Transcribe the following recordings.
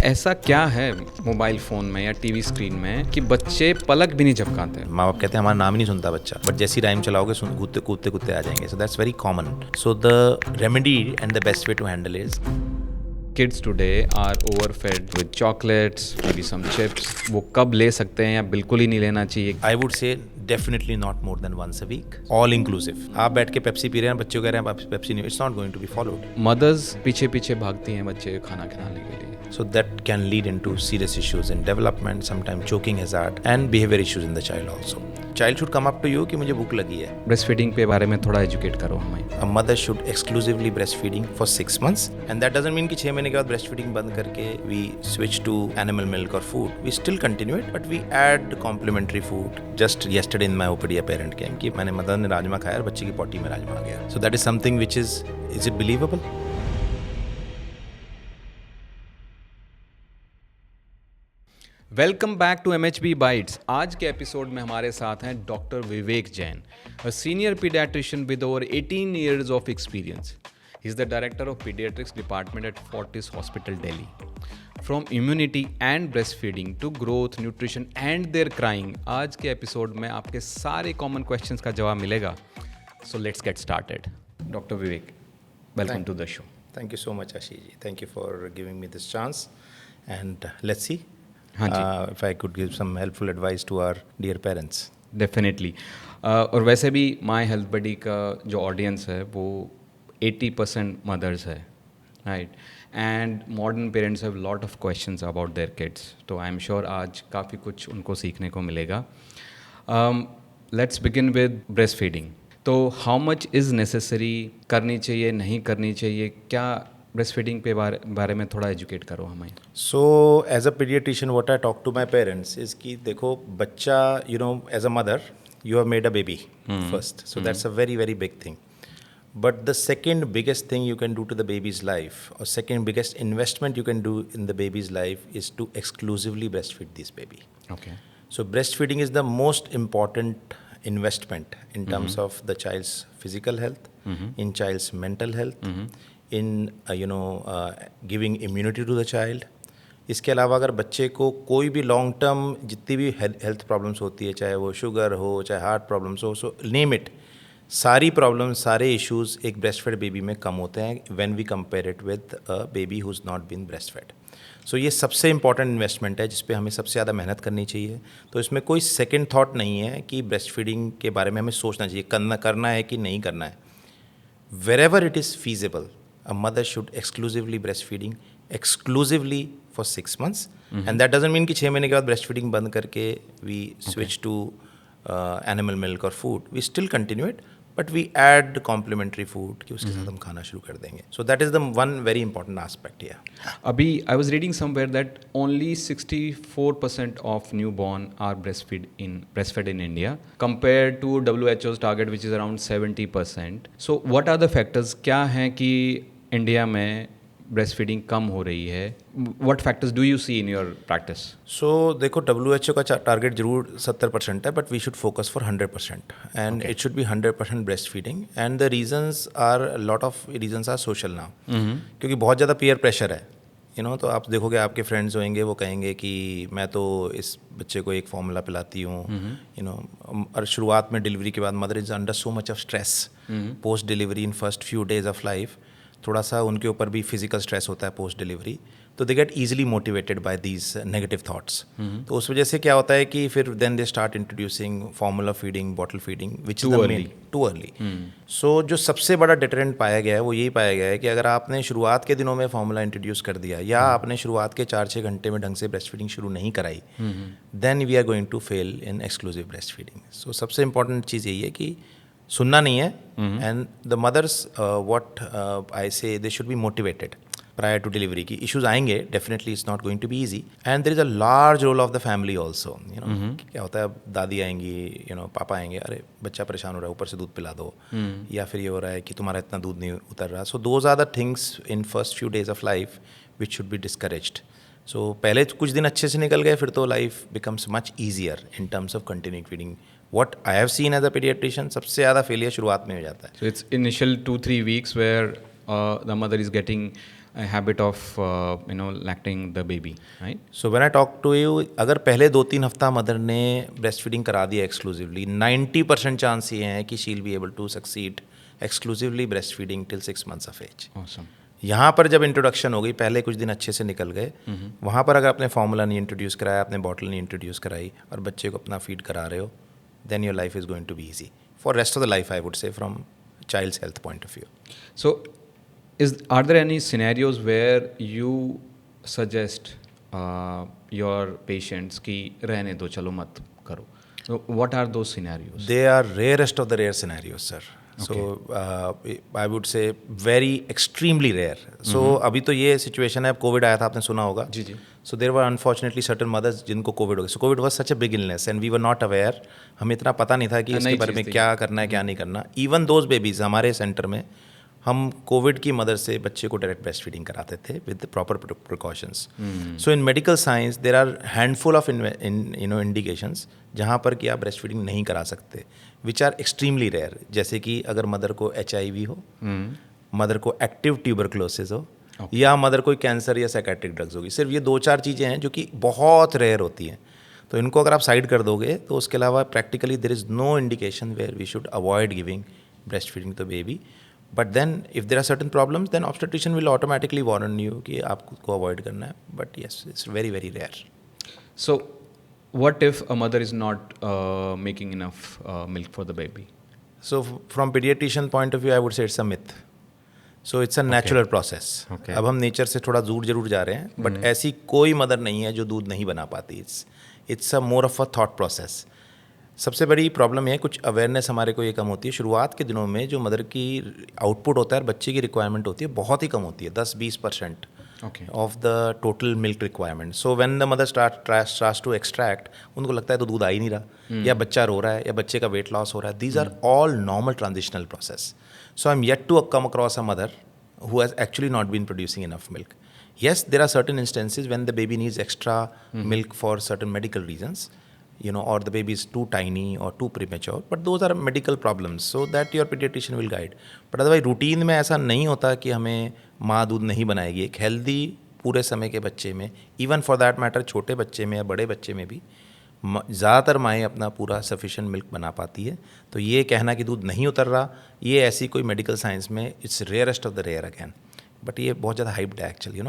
ऐसा क्या है मोबाइल फ़ोन में या टीवी स्क्रीन में कि बच्चे पलक भी नहीं झपकाते? माँ बाप कहते हैं हमारा नाम ही नहीं सुनता बच्चा, बट जैसी राइम चलाओगे कूदते कूदते कूदते आ जाएंगे. So that's very common. So the remedy and the best way to handle is kids today are overfed with chocolates, maybe some chips. वो कब ले सकते हैं या बिल्कुल ही नहीं लेना चाहिए? I would say definitely not more than once a week, all inclusive. आप बैठ के पेप्सी पी रहे हैं, बच्चों कह रहे हैं पेप्सी नहीं, it's not going to be followed. Mothers पीछे पीछे भागती हैं बच्चे खाना खिलाने के लिए. So that can lead into serious issues in development, sometimes choking hazard and behavior issues in the child also. Child should come up to you कि मुझे भूख लगी है. ब्रेस्ट फीडिंग पे बारे में थोड़ा एजुकेट करो हमें. A mother should exclusively breastfeeding for 6 months, and that doesn't mean कि 6 महीने के बाद breastfeeding बंद करके we switch to animal milk or food. We still continue it, but we add complementary food. Just yesterday in my OPD a parent came कि मैंने mother ने राजमा खाया और बच्चे की पोटी में राजमा आ गया. So that is something which is it believable? Welcome back to MHB bytes. आज के एपिसोड में हमारे साथ हैं doctor Vivek Jain, a senior paediatrician with over 18 years of experience. He is the director of paediatrics department at Fortis hospital Delhi. From immunity and breastfeeding to growth, nutrition and their crying, आज के episode में आपके सारे common questions का जवाब मिलेगा. So let's get started. Doctor Vivek, welcome to the show. Thank you so much, Ashish ji. Thank you for giving me this chance, and let's see. हाँ जी. If I could give some helpful advice to our dear parents. Definitely. और वैसे भी माई health बडी का जो audience है वो 80% mother's है, right? And modern parents have lot of questions about their kids. तो आई एम श्योर आज काफ़ी कुछ उनको सीखने को मिलेगा. Let's begin with breast feeding. तो हाउ मच इज़ नेसेसरी, करनी चाहिए नहीं करनी चाहिए, क्या ब्रेस्ट फीडिंग पे बारे में थोड़ा एजुकेट करो हमें. So as a pediatrician, what I talk to my parents is कि देखो बच्चा, you know, as a mother, you have made a baby first. So that's a very, very big thing. But the second biggest thing you can do to the baby's life, or second biggest investment you can do in the baby's life, is to exclusively breastfeed this baby. Okay. So breastfeeding is the most important investment in terms of the child's physical health, in child's mental health, in giving immunity to the child. इसके अलावा अगर बच्चे को कोई भी long term जितनी भी health problems होती है, चाहे वो शुगर हो, चाहे हार्ट प्रॉब्लम्स हो, सो नेम इट, सारी प्रॉब्लम्स, सारे इश्यूज एक ब्रेस्ट फेड बेबी में कम होते हैं when we compare it with a baby who is not been breast fed. So ये सबसे इंपॉर्टेंट इन्वेस्टमेंट है जिस पे हमें सबसे ज़्यादा मेहनत करनी चाहिए. तो इसमें कोई सेकंड थॉट नहीं है कि ब्रेस्ट फीडिंग के बारे में हमें सोचना चाहिए, करना है कि नहीं करना है. Wherever it is feasible, a mother should exclusively breastfeeding exclusively for 6 months, and that doesn't mean कि 6 महीने के बाद breastfeeding बंद करके we switch to animal milk or food. We still continue it, but we add complementary food कि उसके साथ हम खाना शुरू कर देंगे. So that is the one very important aspect here. अभी I was reading somewhere that only 64% of newborn are breastfed in India compared to WHO's target which is around 70%. So what are the factors? क्या हैं कि India में breast feeding कम हो रही है? What factors do you see in your practice? So देखो WHO का target जरूर 70% है, but we should focus for 100%, and it should be 100% breast feeding. And the reasons are, lot of reasons are social now, क्योंकि बहुत ज़्यादा peer pressure है. तो आप देखोगे आपके फ्रेंड्स होंगे, वो कहेंगे कि मैं तो इस बच्चे को एक फॉर्मूला पिलाती हूँ. और शुरुआत में डिलीवरी के बाद mother is under so much of stress post delivery in first few days of life. थोड़ा सा उनके ऊपर भी फिजिकल स्ट्रेस होता है पोस्ट डिलीवरी, तो they get easily motivated by these negative thoughts. तो उस वजह से क्या होता है कि फिर then they start introducing formula feeding, bottle feeding, which is too early. So जो सबसे बड़ा डिटरेंट पाया गया है वो यही पाया गया है कि अगर आपने शुरुआत के दिनों में फॉर्मूला इंट्रोड्यूस कर दिया, या आपने शुरुआत के 4-6 घंटे में ढंग से ब्रेस्ट फीडिंग शुरू नहीं कराई, then we are going to fail in exclusive breast feeding. So सबसे इंपॉर्टेंट चीज़ यही है कि सुनना नहीं है, and the mothers, what I say, they should be motivated prior to delivery. की इश्यूज आएंगे, definitely it's not going to be easy, and there is a large role of the family also. क्या होता है, दादी आएंगी, पापा आएंगे, अरे बच्चा परेशान हो रहा है, ऊपर से दूध पिला दो, या फिर ये हो रहा है कि तुम्हारा इतना दूध नहीं उतर रहा. So those are the things in first few days of life which should be discouraged. So पहले कुछ दिन अच्छे से निकल गए, फिर तो life becomes much easier in terms of continuing feeding. What I have seen as a pediatrician, सबसे ज़्यादा फेलियर शुरुआत में हो जाता है. So it's initial 2-3 weeks where the mother is getting habit of lacting the baby, right? So when I talk to you, अगर पहले 2-3 हफ्ता मदर ने ब्रेस्ट फीडिंग करा दिया एक्सक्लूसिवली, 90% चांस ये हैं कि she will be able to succeed exclusively breastfeeding till 6 months of age. Awesome. यहाँ पर जब इंट्रोडक्शन हो गई, पहले कुछ दिन अच्छे से निकल गए, वहाँ पर अगर आपने फार्मूला नहीं इंट्रोड्यूस कराया, आपने बॉटल नहीं इंट्रोड्यूस कराई और बच्चे को अपना फीड करा रहे हो, then your life is going to be easy for rest of the life, I would say, from child's health point of view. So, are there any scenarios where you suggest your patients कि रहने दो, चलो मत करो? So, what are those scenarios? They are rarest of the rare scenarios, sir. So I would say very extremely rare. So अभी तो ये situation है, अब कोविड आया था, आपने सुना होगा. जी जी. So there were unfortunately certain mothers जिनको कोविड हो गया. So COVID was such a big illness and we were not aware. हमें इतना पता नहीं था कि इसके बारे में क्या करना है क्या नहीं करना. Even those babies, हमारे सेंटर में हम कोविड की मदर से बच्चे को डायरेक्ट ब्रेस्ट फीडिंग कराते थे with the proper precautions. So in medical science there are handful of indications जहाँ पर कि आप ब्रेस्ट फीडिंग नहीं करा सकते, विच आर एक्सट्रीमली रेयर. जैसे कि अगर मदर को HIV हो, मदर को एक्टिव ट्यूबरक्लोसिस हो, या मदर कोई कैंसर या साइकेट्रिक ड्रग्स होगी. सिर्फ ये 2-4 चीज़ें हैं जो कि बहुत रेयर होती हैं. तो इनको अगर आप साइड कर दोगे तो उसके अलावा practically there is no indication where we should avoid giving breastfeeding to baby. But then if there are certain problems, then obstetrician will automatically warn you कि आपको avoid करना है. But yes, it's very very rare. So, what if a mother is not making enough milk for the baby? So from pediatrician point of view, I would say it's a myth. So it's a natural process. Okay. अब हम nature से थोड़ा दूर जरूर जा रहे हैं, but ऐसी कोई मदर नहीं है जो दूध नहीं बना पाती. It's a more of a thought process. सबसे बड़ी प्रॉब्लम है कुछ अवेयरनेस हमारे को ये कम होती है. शुरुआत के दिनों में जो मदर की आउटपुट होता है और बच्चे की रिक्वायरमेंट होती है बहुत ही कम होती है, 10-20% off the total milk requirement. So when the mother starts to extract, उनको लगता है तो दूध आ ही नहीं रहा, या बच्चा रो रहा है, या बच्चे का वेट लॉस हो रहा है. These are all normal transitional process. So I am yet to come across a mother who has actually not been producing enough milk. Yes, there are certain instances when the baby needs extra milk for certain medical reasons, or the baby is too tiny or too premature, but those are medical problems, so that your pediatrician will guide. But otherwise routine में ऐसा नहीं होता कि हमें माँ दूध नहीं बनाएगी. एक हेल्दी पूरे समय के बच्चे में, इवन फॉर दैट मैटर छोटे बच्चे में या बड़े बच्चे में भी, ज़्यादातर माएँ अपना पूरा सफिशिएंट मिल्क बना पाती है. तो ये कहना कि दूध नहीं उतर रहा, ये ऐसी कोई मेडिकल साइंस में it's rarest of the rare again. But ये बहुत ज़्यादा हाइप्ड है actually,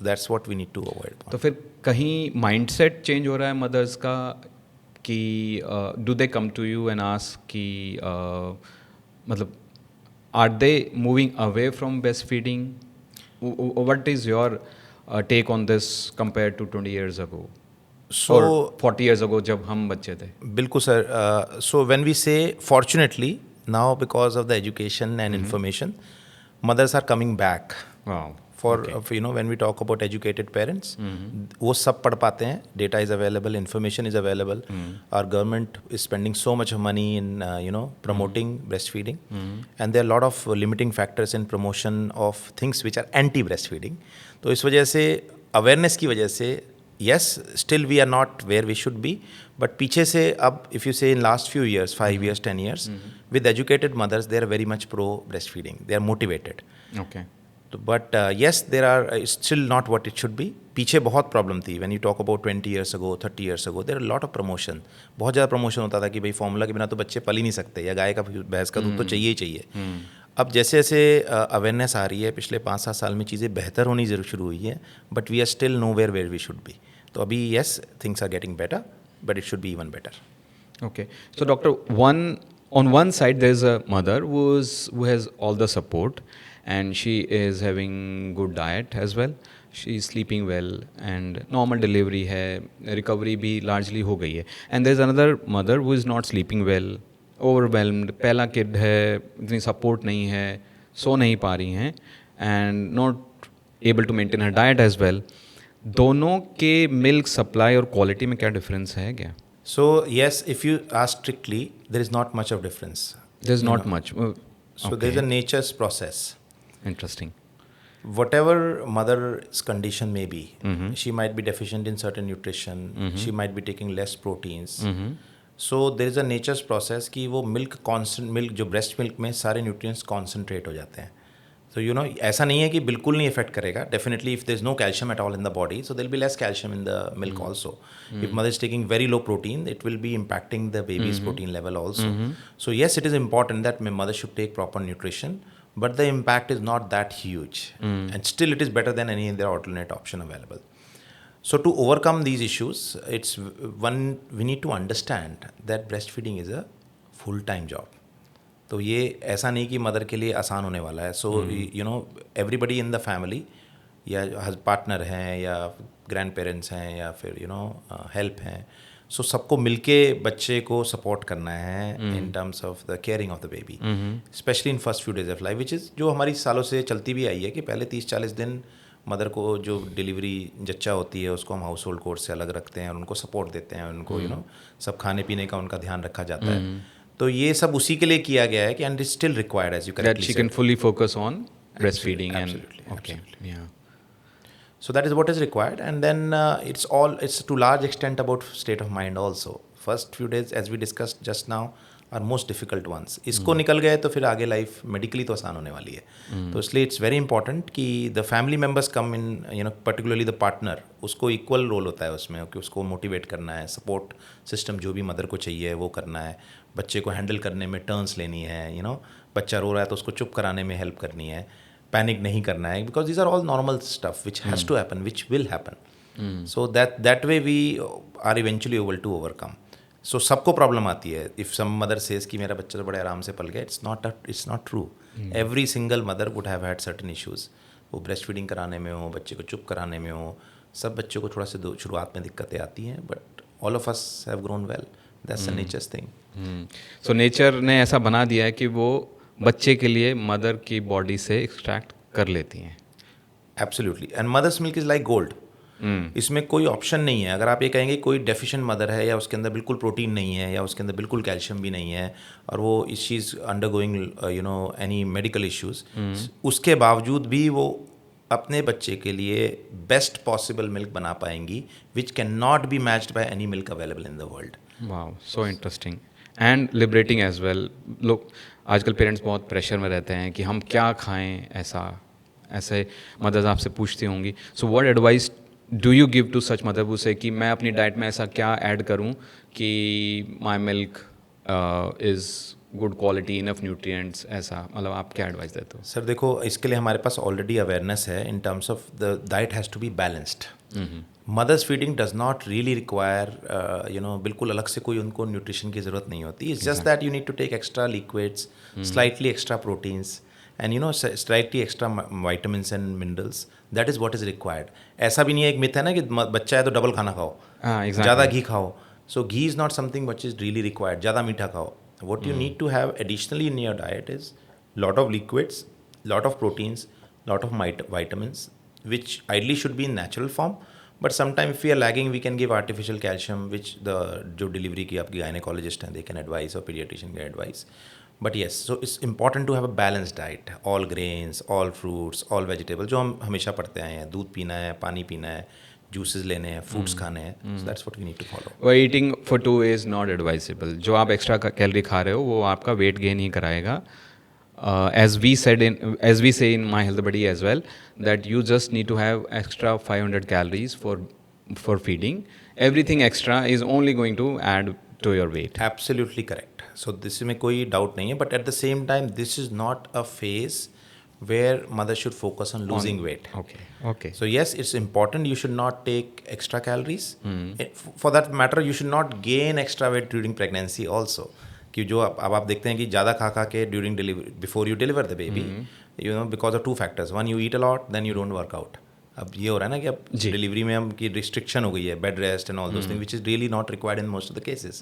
that's what we need to avoid. तो फिर कहीं माइंडसेट चेंज हो रहा है मदर्स का कि do they come to you and ask कि मतलब are they moving away from breast feeding? What is your take on this compare to 20 years ago? So 40 years ago जब हम बच्चे थे. बिल्कुल सर. सो व्हेन वी से fortunately now because of the education and information, mothers are coming back. Wow. For when we talk about educated parents, वो सब पढ़ पाते हैं, data is available, information is available. Our government is spending so much money in promoting breastfeeding, and there are a lot of limiting factors in promotion of things which are anti breastfeeding. तो इस वजह से awareness की वजह से yes, still we are not where we should be, but पीछे से अब if you say in last few years, 5 years, 10 years, with educated mothers, they are very much pro breastfeeding. They are motivated. Okay. But yes, there are still not what it should be. पीछे बहुत problem थी. When you talk about 20 years ago, 30 years ago, there are a lot of promotion. बहुत ज़्यादा promotion होता था कि भाई formula के बिना तो बच्चे पल ही नहीं सकते, या गाय का भैंस का दूध तो चाहिए ही चाहिए. अब जैसे जैसे अवेयरनेस आ रही है, पिछले 5-7 साल में चीज़ें बेहतर होनी जरूर शुरू हुई है, but we are still nowhere we should be. तो अभी yes, things are getting better, but it should be even better. Okay. So doctor, on one side there is a mother who has all the support, and she is having good diet as well. She is sleeping well and normal delivery है, recovery भी largely हो गई है. And there is another mother who is not sleeping well, overwhelmed, पहला kid है, इतनी support नहीं है, सो नहीं पा रही हैं, and not able to maintain her diet as well. दोनों के मिल्क सप्लाई और क्वालिटी में क्या डिफरेंस है क्या? So yes, if you ask strictly, there is not much of difference. There is not much. So there is a nature's process. Interesting. Whatever mother's condition may be, she might be deficient in certain nutrition, she might be taking less proteins. So there is a nature's process कि वो milk constant milk जो breast milk में सारे nutrients concentrate हो जाते हैं. तो you know ऐसा नहीं है कि बिल्कुल नहीं इफेक्ट करेगा. Definitely if there is no calcium at all in the body, so there will be less calcium in the milk also. If mother is taking very low protein, it will be impacting the baby's protein level also. So yes, it is important that my mother should take proper nutrition, but the impact is not that huge. And still it is better than any other alternate option available. So to overcome these issues, we need to understand that breastfeeding is a full-time job. तो ये ऐसा नहीं कि mother के लिए आसान होने वाला है. सो you no everybody in the family, या पार्टनर हैं या ग्रैंड पेरेंट्स हैं या फिर यू नो हेल्प हैं, सो सबको मिलके बच्चे को सपोर्ट करना है in terms of the caring of the baby, specially in first few days of life, which is जो हमारी सालों से चलती भी आई है कि पहले 30-40 दिन मदर को जो डिलीवरी जच्चा होती है उसको हम हाउस होल्ड कोर्स से अलग रखते हैं और उनको सपोर्ट देते हैं, उनको यू नो सब खाने पीने का उनका ध्यान रखा जाता है. तो ये सब उसी के लिए किया गया है कि and it still required as you correctly said, that she can fully focus on breastfeeding and okay, yeah. So that is what is required, and then it's to large extent about state of mind also. First few days, as we discussed just now, are most difficult ones. इसको निकल गए तो फिर आगे life medically तो आसान होने वाली है. तो इसलिए इट्स वेरी इंपॉर्टेंट कि the family members come in, you know particularly the partner, उसको इक्वल रोल होता है उसमें कि उसको मोटिवेट करना है, सपोर्ट सिस्टम जो भी मदर को चाहिए वो करना है, बच्चे को हैंडल करने में टर्न्स लेनी है, यू नो बच्चा रो रहा है तो उसको चुप कराने में हेल्प करनी है, पैनिक नहीं करना है, because these are all normal stuff which has to happen, which will happen. So that way we are eventually able to overcome. So सबको प्रॉब्लम आती है. इफ़ सम मदर सेज कि मेरा बच्चा तो बड़े आराम से पल गया, it's not true. Every single mother would have had certain issues. वो ब्रेस्ट फीडिंग कराने में हो, बच्चे को चुप कराने में हो, सब बच्चों को थोड़ा सा शुरुआत में दिक्कतें आती हैं, but all of us have grown well. That's a natures thing. So nature ने ऐसा बना दिया है कि वो बच्चे के लिए मदर की बॉडी से एक्सट्रैक्ट कर लेती हैं. Absolutely. And mother's milk is like gold. इसमें कोई ऑप्शन नहीं है. अगर आप ये कहेंगे कोई डेफिशिएंट मदर है या उसके अंदर बिल्कुल प्रोटीन नहीं है या उसके अंदर बिल्कुल कैल्शियम भी नहीं है और वो she is under going you know any medical issues, उसके बावजूद भी वो अपने बच्चे के लिए बेस्ट पॉसिबल मिल्क बना पाएंगी, which can not be matched by any milk available in the world. Wow, so interesting and liberating as well. लोग आजकल पेरेंट्स बहुत प्रेशर में रहते हैं कि हम क्या खाएं, ऐसे मदर्स आपसे पूछती होंगी. So what advice do you give to such mother who say कि मैं अपनी डाइट में ऐसा क्या ऐड करूं कि my milk is good quality, enough nutrients, ऐसा मतलब आप क्या एडवाइस देते हो? सर देखो, इसके लिए हमारे पास ऑलरेडी अवेयरनेस है in terms of the diet has to be balanced. Mothers feeding does not really require you know बिल्कुल अलग से कोई उनको न्यूट्रिशन की ज़रूरत नहीं होती. It's just that you need to take extra liquids, slightly extra proteins and you know slightly extra vitamins and minerals. That is what is required. ऐसा भी नहीं है, एक मिथ है ना कि बच्चा है तो डबल खाना खाओ, ज़्यादा घी खाओ. So ghee is not something which is really required. ज़्यादा मीठा खाओ. What you need to have additionally in your diet is lot of liquids, lot of proteins, lot of vitamins, which ideally should be in natural form. But sometimes if we are lagging, we can give artificial calcium, which जो delivery की आपकी gynecologist हैं, they can advise, or pediatrician can advise. But yes, so it's important to have a balanced diet. All grains, all fruits, all vegetables, जो हम हमेशा पढ़ते आए हैं. दूध पीना है, पानी पीना है, जूसेस लेने हैं, फ्रूट्स खाने हैं. So that's what we need to follow. वो eating for two is not advisable. जो आप एक्स्ट्रा कैलोरी खा रहे हो वो आपका वेट गेन ही कराएगा. As we say in my health buddy as well, that you just need to have extra 500 calories for feeding. Everything extra is only going to add to your weight. Absolutely correct. So this में कोई doubt नहीं है, but at the same time this is not a phase where mother should focus on losing weight. Okay. So yes, it's important. You should not take extra calories. For that matter, you should not gain extra weight during pregnancy also. कि जो अब आप देखते हैं कि ज़्यादा खा के during delivery, before you deliver the baby, you know, because of two factors. One, you eat a lot, then you don't work out. अब ये हो रहा है ना कि अब डिलीवरी में हम की रिस्ट्रिक्शन हो गई है, bed rest and all those thing, which is really not required in most of the cases.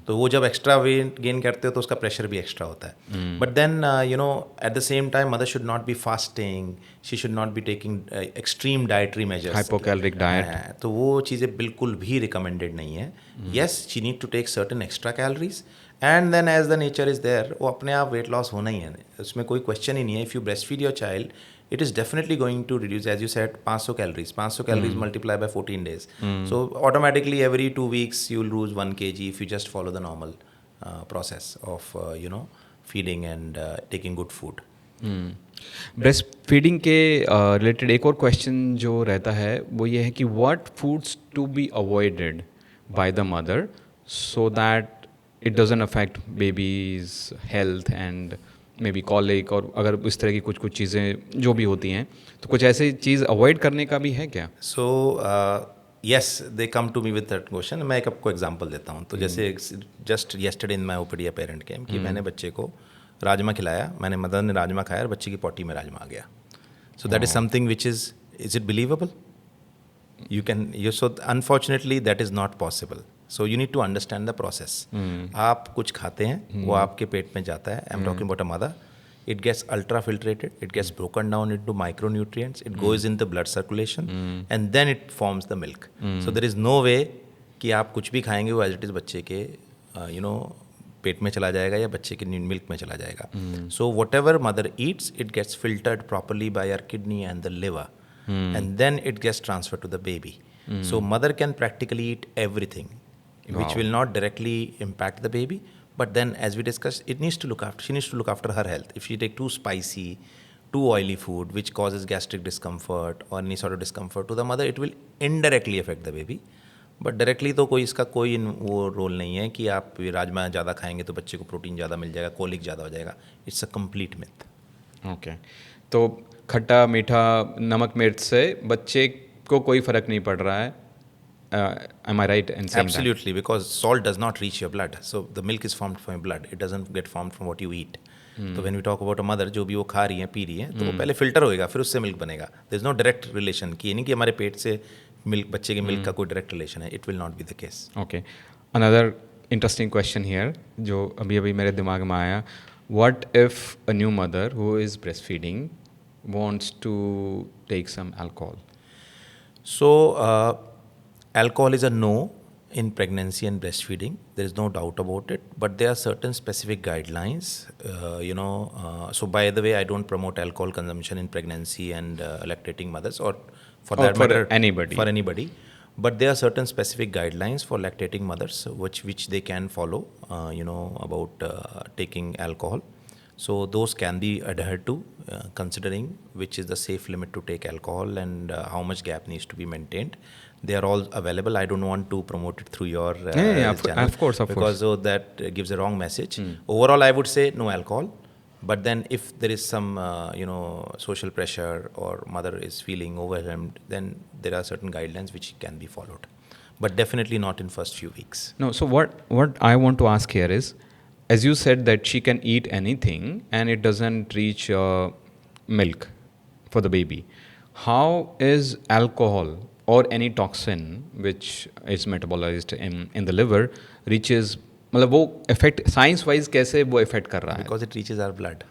तो वो जब एक्स्ट्रा वेट गेन करते हो तो उसका प्रेशर भी एक्स्ट्रा होता है. But then you know at the same time mother should not be fasting, she should not be taking extreme dietary measures, hypocaloric diet. तो वो चीज़ें बिल्कुल भी रिकमेंडेड नहीं है. Yes, she need to take certain extra calories and then as the nature is there, वो अपने आप वेट लॉस होना ही है, उसमें कोई क्वेश्चन ही नहीं है. If you breast feed your child, it is definitely going to reduce, as you said, 500 calories. 500 calories multiplied by 14 days. So automatically every 2 weeks you will lose 1 kg if you just follow the normal process of, you know, feeding and taking good food. Breast feeding के related एक और question जो रहता है वो ये है कि what foods to be avoided by the mother so that it doesn't affect baby's health and may be colic, और अगर इस तरह की कुछ कुछ चीज़ें जो भी होती हैं तो कुछ ऐसी चीज़ अवॉइड करने का भी है क्या? So yes, they come to me with that question. मैं एक आपको एग्जांपल देता हूँ. तो जैसे just yesterday in my OPD parent came कि मैंने बच्चे को राजमा खिलाया, मैंने मदर ने राजमा खाया और बच्चे की पॉटी में राजमा आ गया. So that is something which is it believable? You can, you, so unfortunately that is not possible. So you need to understand the process. आप कुछ खाते हैं, वो आपके पेट में जाता है. I'm talking about a mother. It gets ultra filtrated, it gets broken down into micronutrients, it goes in the blood circulation, and then it forms the milk. So there is no way कि आप कुछ भी खाएंगे वो as it is बच्चे के पेट में चला जाएगा या बच्चे के मिल्क में चला जाएगा. So whatever mother eats it gets filtered properly by our kidney and the liver. And then it gets transferred to the baby. So mother can practically eat everything, which will not directly impact the baby. But then, as we discussed, it needs to look after. She needs to look after her health. If she take too spicy, too oily food, which causes gastric discomfort or any sort of discomfort to the mother, it will indirectly affect the baby. But directly तो कोई इसका कोई वो role नहीं है कि आप राजमा ज़्यादा खाएंगे तो बच्चे को प्रोटीन ज़्यादा मिल जाएगा, कोलिक ज़्यादा हो जाएगा. It's a complete myth. Okay, तो खट्टा मीठा नमक मिर्च से बच्चे को कोई फर्क नहीं पड़ रहा है. Am I right in saying that? Absolutely, because salt does not reach your blood. So the milk is formed from your blood. It doesn't get formed from what you eat. तो when we talk about a mother, जो भी वो खा रही है P रही है तो वो पहले फिल्टर होएगा फिर उससे मिल्क बनेगा. There is no direct relation कि ये नहीं कि हमारे पेट से मिल्क बच्चे के मिल्क का कोई डायरेक्ट रिलेशन है. It will not be the case. Okay. Another interesting question here जो अभी अभी मेरे दिमाग में आया. What if a new mother who is breastfeeding wants to take some alcohol? So alcohol is a no in pregnancy and breastfeeding. There is no doubt about it. But there are certain specific guidelines. So by the way, I don't promote alcohol consumption in pregnancy and lactating mothers, or for that matter, anybody. For anybody. But there are certain specific guidelines for lactating mothers which they can follow. About taking alcohol. So those can be adhered to, considering which is the safe limit to take alcohol and how much gap needs to be maintained. They are all available. I don't want to promote it through your channel. Of course. Because that gives a wrong message. Overall, I would say no alcohol. But then if there is some, social pressure or mother is feeling overwhelmed, then there are certain guidelines which can be followed. But definitely not in first few weeks. No, so what I want to ask here is, as you said that she can eat anything and it doesn't reach milk for the baby. How is alcohol or any toxin which is metabolized in the liver reaches, मतलब वो effect science wise कैसे वो affect कर रहा है? Because it reaches our blood.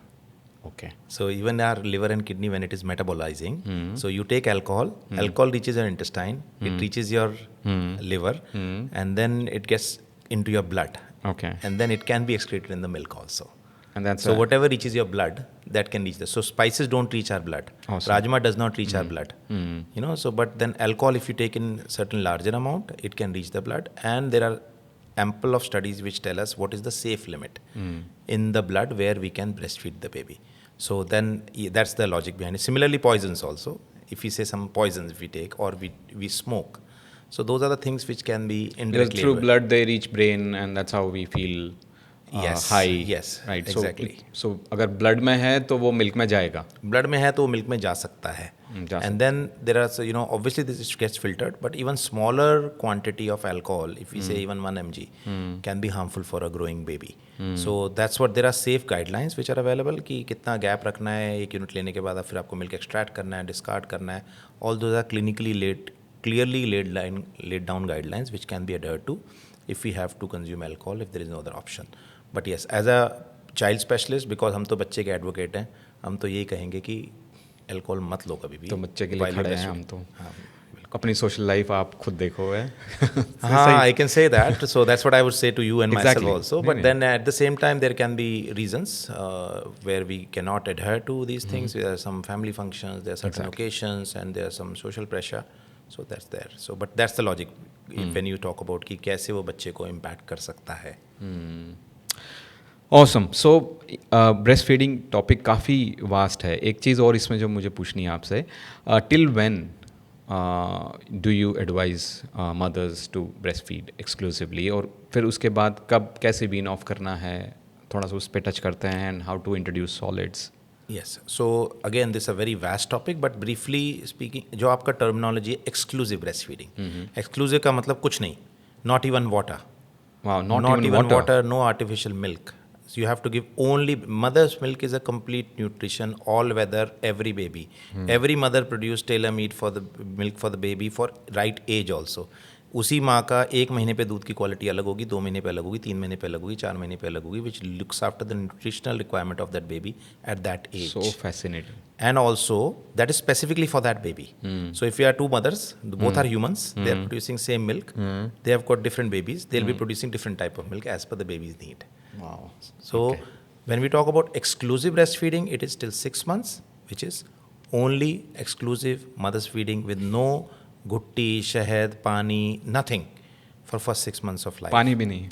Okay. So even our liver and kidney, when it is metabolizing, so you take alcohol, alcohol reaches your intestine, it reaches your liver, and then it gets into your blood. Okay. And then it can be excreted in the milk also. And that's so whatever reaches your blood, that can reach this. So spices don't reach our blood. Awesome. Rajma does not reach our blood. So but then alcohol, if you take in certain larger amount, it can reach the blood. And there are ample of studies which tell us what is the safe limit in the blood where we can breastfeed the baby. So then that's the logic behind it. Similarly, poisons also. If we say some poisons if we take or we smoke. So those are the things which can be indirectly. Because through blood they reach brain and that's how we feel high. Yes. Right. Exactly. So अगर blood में है तो वो milk में जाएगा. Blood में है तो वो milk में जा सकता है. And then there are, obviously this gets filtered, but even smaller quantity of alcohol, if we say even 1 mg, can be harmful for a growing baby. So that's what there are safe guidelines which are available कि कितना gap रखना है, 1 unit लेने के बाद फिर आपको milk extract करना है, discard करना है. All those are clearly laid down guidelines which can be adhered to if we have to consume alcohol, if there is no other option. But yes, as a child specialist, because हम तो बच्चे के advocate हैं, हम तो यही कहेंगे कि अल्कोहल मत लो कभी भी. तो बच्चे के लिए खड़े हैं हम तो. अपनी सोशल लाइफ आप खुद देखो है. I can say that. So that's what I would say to you and myself also. But then at the same time, there can be reasons where we cannot adhere to these things. There are some family functions, there are certain occasions, and there are some social pressure. So that's there. So but that's the logic when you talk about कि कैसे वो बच्चे को impact कर सकता है. Awesome. सो breast feeding topic काफ़ी vast है. एक चीज़ और इसमें जो मुझे पूछनी है आपसे, till when do you advise mothers to breast feed exclusively, और फिर उसके बाद कब कैसे बीन ऑफ करना है, थोड़ा सा उस पर टच करते हैं, and how to introduce solids. Yes. So again, this is a very vast topic, but briefly speaking, जो आपका terminology है exclusive breastfeeding. Exclusive का मतलब कुछ नहीं, not even water. Wow, not Not even even water. water, no artificial milk. So you have to give only mother's milk is a complete nutrition, all weather, every baby. Every mother produce tailor made for the milk for the baby for right age also. उसी माँ का एक महीने पे दूध की quality अलग होगी, 2 महीने पे अलग होगी, 3 महीने पे अलग होगी, 4 महीने पे अलग होगी, which looks after the nutritional requirement of that baby at that age. So fascinating. And also that is specifically for that baby. So if you are two mothers, both are humans, they are producing same milk, they have got different babies, they'll be producing different type of milk as per the baby's need. Wow. So when we talk about exclusive breastfeeding, it is till 6 months, which is only exclusive mother's feeding with no gutti, shahad, pani, nothing for first 6 months of life. पानी भी नहीं.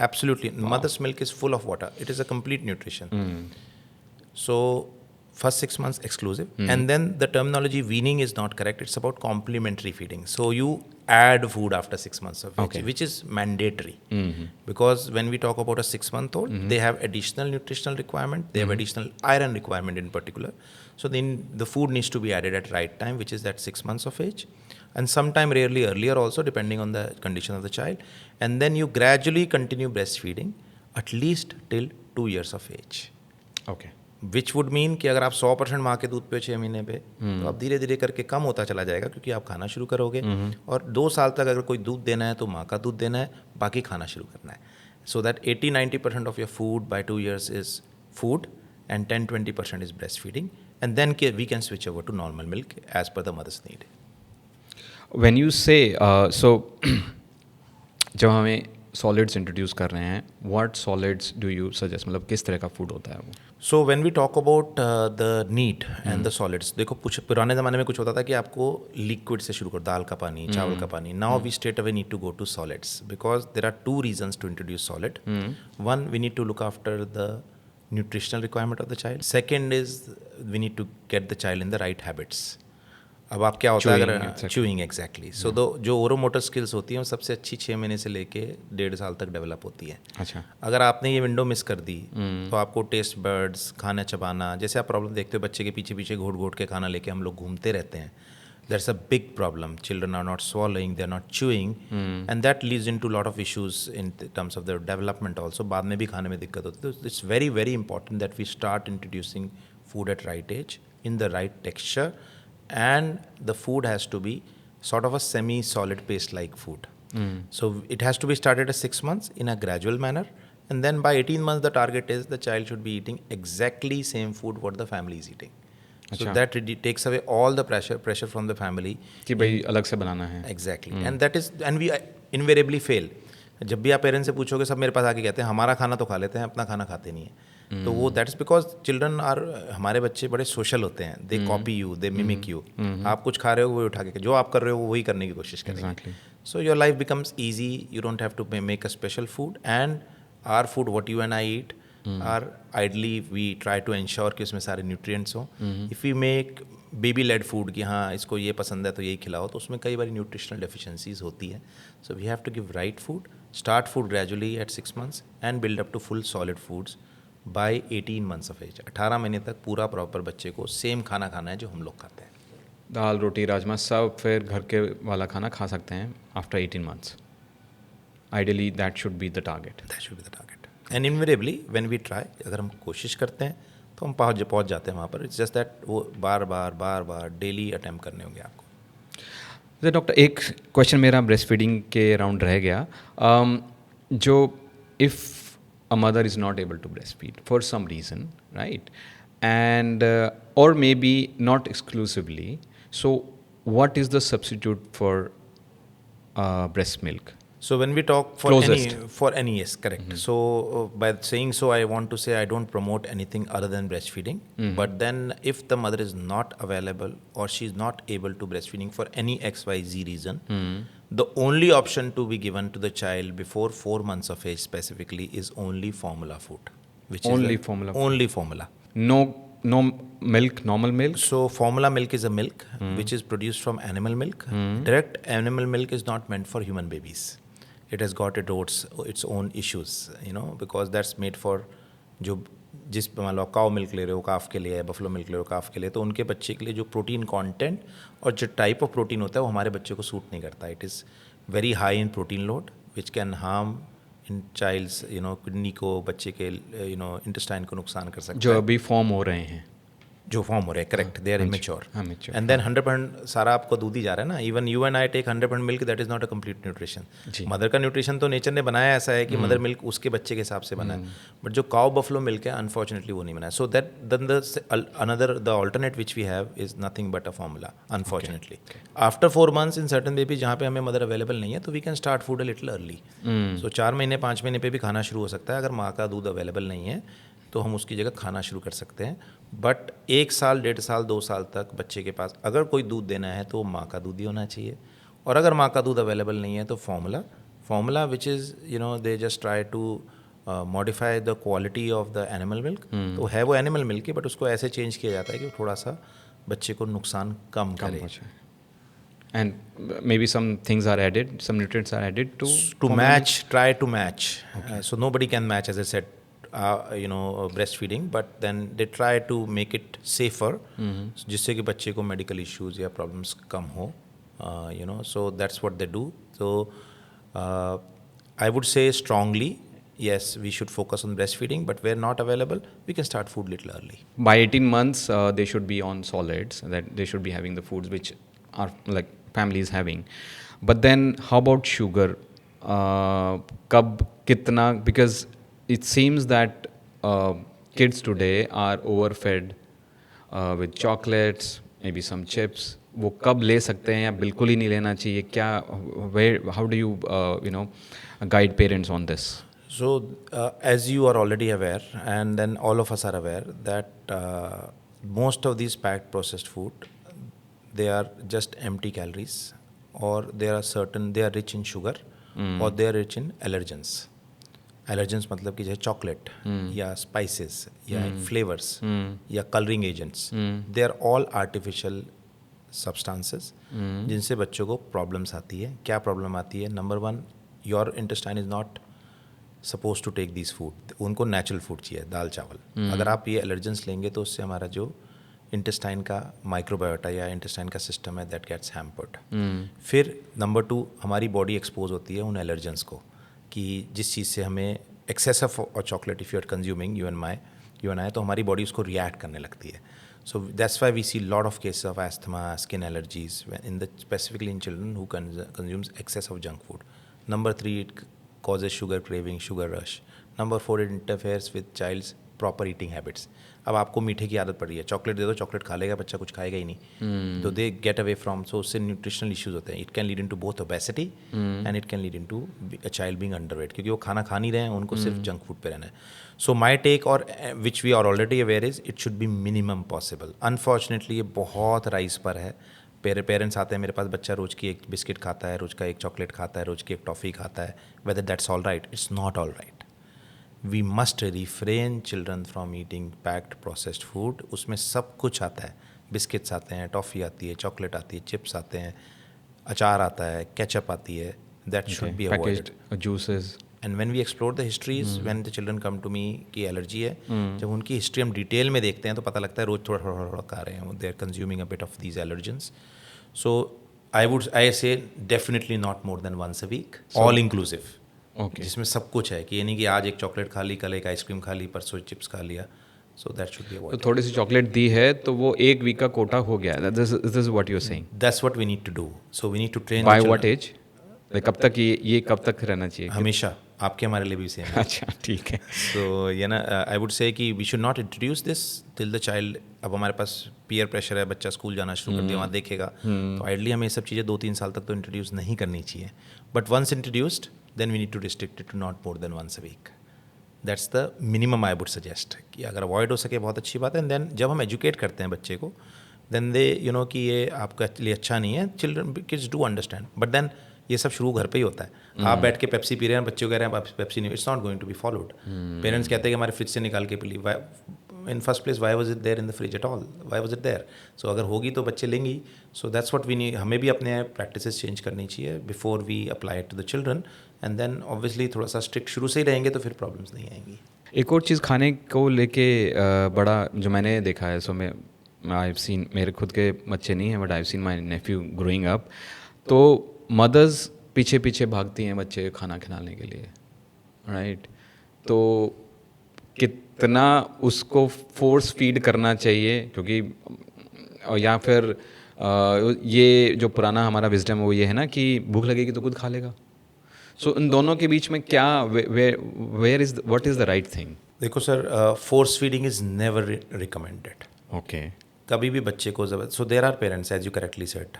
Absolutely. Mother's milk is full of water. It is a complete nutrition. So first 6 months exclusive. And then the terminology weaning is not correct. It's about complementary feeding. So you add food after 6 months of age, Okay. which is mandatory. Because when we talk about a 6-month-old, they have additional nutritional requirement. They have additional iron requirement in particular. So then the food needs to be added at right time, which is at 6 months of age. And sometime rarely earlier also, depending on the condition of the child. And then you gradually continue breastfeeding at least till 2 years of age. Okay. Which would mean कि अगर आप 100% माँ के दूध पे 6 महीने पे, तो आप धीरे धीरे करके कम होता चला जाएगा, क्योंकि आप खाना शुरू करोगे. और 2 साल तक अगर कोई दूध देना है तो माँ का दूध देना है, बाकी खाना शुरू करना है. So that 80-90% of your food by 2 years is food and 10-20% is breast feeding, and then we can switch over to normal milk as per the mother's need. When you say so जब हमें solids introduce कर रहे हैं, what solids do you suggest, मतलब किस तरह का food होता है वो? So when we talk about the need and the solids, देखो कुछ पुराने ज़माने में कुछ होता था कि आपको लिक्विड से शुरू करो, दाल का पानी, चावल का पानी. Now we straight away need to go to solids, because there are 2 reasons to introduce solid. One, we need to look after the nutritional requirement of the child. Second is we need to get the child in the right habits. अब आप क्या होता है अगर chewing exactly, सो जो ओरोमोटर skills होती हैं वो सबसे अच्छी 6 महीने से लेके 1.5 साल तक डेवलप होती है. अच्छा. अगर आपने ये विंडो मिस कर दी तो आपको टेस्ट बर्ड्स, खाना चबाना, जैसे आप प्रॉब्लम देखते हो बच्चे के पीछे पीछे घोट घोट के खाना लेके हम लोग घूमते रहते हैं. That's a big problem. Children are not swallowing, they are not chewing, and that leads into lot of issues in terms of their development also. बाद में भी खाने में दिक्कत होती है. तो it's very very important that we start introducing food at right age, in the right texture, and the food has to be sort of a semi-solid paste-like food. So it has to be started at 6 months in a gradual manner, and then by 18 months the target is the child should be eating exactly same food what the family is eating. So that takes away all the pressure from the family कि भाई अलग से बनाना है. Exactly. And that is, and we invariably fail. जब भी आप parents से पूछोगे सब मेरे पास आके कहते हैं हमारा खाना तो खा लेते हैं, अपना खाना खाते नहीं है. तो वो that is because children are, हमारे बच्चे बड़े सोशल होते हैं. They copy you, they mimic you. आप कुछ खा रहे हो वही उठा के, जो आप कर रहे हो वही करने की कोशिश करेंगे. So your life becomes easy. You don't have to make a special food, and our food what you and I eat are ideally we try to ensure कि उसमें सारे न्यूट्रिएंट्स हों. If you make baby led food कि हाँ इसको ये पसंद है तो यही खिलाओ, तो उसमें कई बार न्यूट्रिशनल डेफिशिएंसीज होती है. So we have to give right food, start food gradually at 6 months and build up to full solid foods by 18 months of age. 18 महीने तक पूरा प्रॉपर बच्चे को सेम खाना खाना है जो हम लोग खाते हैं. दाल रोटी राजमा सब फिर घर के वाला खाना खा सकते हैं after 18 months. Ideally that should be the target. That should be the target. And invariably when we try, अगर हम कोशिश करते हैं तो हम पहुंच जाते हैं वहाँ पर. इट्स जस्ट दैट वो बार बार डेली अटैम्प्ट करने होंगे आपको. तो डॉक्टर एक क्वेश्चन मेरा ब्रेस्ट फीडिंग के अराउंड रह गया. जो if a mother is not able to breastfeed for some reason, right? And or maybe not exclusively. So what is the substitute for breast milk? So when we talk Closest. for any yes, correct. So by saying so, I want to say I don't promote anything other than breastfeeding. But then if the mother is not available or she is not able to breastfeeding for any XYZ reason, the only option to be given to the child before 4 months of age specifically is only formula food. which Only is the formula. only formula. No milk, normal milk? So formula milk is a milk which is produced from animal milk. Direct animal milk is not meant for human babies. It has got its own issues, because that's made for जो जिस मान लो cow milk ले रहे हो काफ के लिए है, buffalo milk ले रहे हो काफ के लिए, तो उनके बच्चे के लिए जो प्रोटीन कंटेंट और जो टाइप ऑफ प्रोटीन होता है वो हमारे बच्चे को सूट नहीं करता. It is very high in protein load which can harm in child's, kidney को, बच्चे के इंटेस्टाइन को नुकसान कर सकता जो है. अभी फॉर्म हो रहे हैं. जो फॉर्म हो रहे हैं, correct, they are immature. immature. And then 100% सारा आपको दूध ही जा रहा है ना. Even you and I take 100% milk, that is not a complete nutrition. Mother का न्यूट्रिशन तो नेचर ने बनाया ऐसा है कि मदर मिल्क उसके बच्चे के हिसाब से बना है, बट जो काउ बफलो मिल्क है अनफॉर्चुनेटली वो नहीं बना है. So that then the alternate which we have is nothing but a formula unfortunately. After 4 months in certain baby जहाँ पे हमें मदर अवेलेबल नहीं है, तो we can start food a little early. So 4 महीने 5 महीने पे भी खाना शुरू हो सकता है. अगर माँ का दूध अवेलेबल नहीं है तो हम उसकी जगह खाना शुरू कर सकते हैं. बट 1 साल 1.5 साल 2 साल तक बच्चे के पास अगर कोई दूध देना है तो माँ का दूध ही होना चाहिए. और अगर माँ का दूध अवेलेबल नहीं है तो formula which is they just try to modify the quality of the animal milk. तो है वो एनिमल मिल्क ही, बट उसको ऐसे चेंज किया जाता है कि थोड़ा सा बच्चे को नुकसान कम करे. And maybe some things are added, some nutrients are added to try to match. So nobody can match, as I said, breastfeeding, but then they try to make it safer, जिससे कि बच्चे को medical issues या problems कम हो, so that's what they do. So I would say strongly, yes, we should focus on breastfeeding, but where not available, we can start food little early. By 18 months, they should be on solids, that they should be having the foods which are like family is having. But then how about sugar? कब कितना? Because it seems that kids today are overfed with chocolates, maybe some chips. वो कब ले सकते हैं या बिल्कुल ही नहीं लेना चाहिए? क्या, how do you guide parents on this? So as you are already aware, and then all of us are aware, that most of these packed processed food, they are just empty calories, or they are rich in sugar, or they are rich in allergens. Allergens मतलब कि जैसे chocolate या spices या flavours या colouring agents, they are all artificial substances जिनसे बच्चों को problems आती है. क्या प्रॉब्लम आती है? Number 1, your intestine is not suppose to take this food. उनको नेचुरल फूड चाहिए, दाल चावल. अगर आप ये एलर्जेंस लेंगे तो उससे हमारा जो इंटेस्टाइन का माइक्रोबायोटा या इंटेस्टाइन का सिस्टम है, दैट गेट्स हैम्पर्ड. फिर नंबर 2, हमारी बॉडी एक्सपोज होती है उन एलर्जेंस को, कि जिस चीज़ से हमें excess of chocolate if you are consuming, you and I, तो हमारी बॉडी उसको रिएक्ट करने लगती है. So that's why we see lot of cases of asthma, skin allergies in the specifically in children who consumes excess of junk food. Number 3, it causes sugar craving, sugar rush. Number 4, it interferes with child's proper eating habits. अब आपको मीठे की आदत पड़ रही है, chocolate दे दो, chocolate खा लेगा बच्चा, कुछ खाएगा ही नहीं. तो they get away from, so उससे न्यूट्रिशनल इश्यूज होते हैं. It can lead into both obesity and it can lead into a child being underweight, क्योंकि वो खाना खा नहीं रहे हैं, उनको सिर्फ जंक फूड पे रहना है. सो माई टेक, और which we are already aware, is it should be minimum possible. Unfortunately ये बहुत राइज पर है. पेरेंट्स आते हैं मेरे पास, बच्चा रोज़ की एक बिस्किट खाता है, रोज़ का एक चॉकलेट खाता है, रोज़ की एक टॉफ़ी खाता है. Whether that's all right? It's not all right. We must refrain children from eating packed processed food. उसमें सब कुछ आता है. बिस्किट्स आते हैं, टॉफ़ी आती है, चॉकलेट आती है, चिप्स आते हैं, अचार आता है, केचप आती है. That should be avoided. Juices. And when we explore the histories, when the children come to me की एलर्जी है, जब उनकी हिस्ट्री हम डिटेल में देखते हैं तो पता लगता है रोज़ थोड़ा थोड़ा थोड़ा खा रहे हैं. They are consuming a bit of these allergens. So I say definitely not more than once a week, all inclusive. Okay. जिसमें सब कुछ है, कि ये नहीं कि आज एक चॉकलेट खा ली, कल एक आइसक्रीम खा ली, परसों चिप्स खा लिया. So that should be avoided. तो थोड़ी सी चॉकलेट दी है तो वो एक वीक का कोटा हो गया. This is what you're saying. That's what we need to do. So we need to train. By what age? कब तक ये कब तक रहना चाहिए? हमेशा. आपके हमारे लिए भी सेम है. अच्छा, ठीक है. So ये ना, आई वुड से कि we should not introduce this till the child. अब हमारे पास पीयर प्रेशर है, बच्चा स्कूल जाना शुरू कर दिया, वहाँ देखेगा, तो आइडली हमें ये सब चीज़ें 2-3 साल तक तो इंट्रोड्यूस नहीं करनी चाहिए. But once introduced, then we need to restrict it to not more than once a week. That's the minimum I would suggest. कि अगर अवॉइड हो सके बहुत अच्छी बात है. एंड देन जब हम एजुकेट करते हैं बच्चे को, देन दे कि ये आपके लिए अच्छा नहीं है. Children kids do understand, but then ये सब शुरू घर पे ही होता है। आप बैठ के पेप्सी पी रहे हैं, बच्चे को कह रहे हैं आप पेप्सी नहीं, it's not going to be followed. Parents कहते हैं कि हमारे फ्रिज से निकाल के पी ली, in first place why was it there in the fridge at all, why was it there? So अगर होगी तो बच्चे लेंगे ही। So that's what we need, हमें भी अपने प्रैक्टिसेस चेंज करनी चाहिए before we apply it to the children, and then obviously थोड़ा सा स्ट्रिक्ट शुरू से ही रहेंगे तो फिर प्रॉब्लम्स नहीं आएंगी। एक और चीज़ खाने को लेके बड़ा जो मैंने देखा है, सो मैं आई सीन, मेरे खुद के बच्चे नहीं हैं but I seen my nephew growing up, तो मदर्स पीछे पीछे भागती हैं बच्चे खाना खिलाने के लिए, राइट? तो कितना उसको फोर्स फीड करना चाहिए, क्योंकि या फिर ये जो पुराना हमारा विजडम वो ये है ना कि भूख लगेगी तो खुद खा लेगा। सो इन दोनों के बीच में क्या, where is what is the right thing? देखो sir, force feeding is never recommended. Okay. कभी भी बच्चे को so there are parents as you correctly said,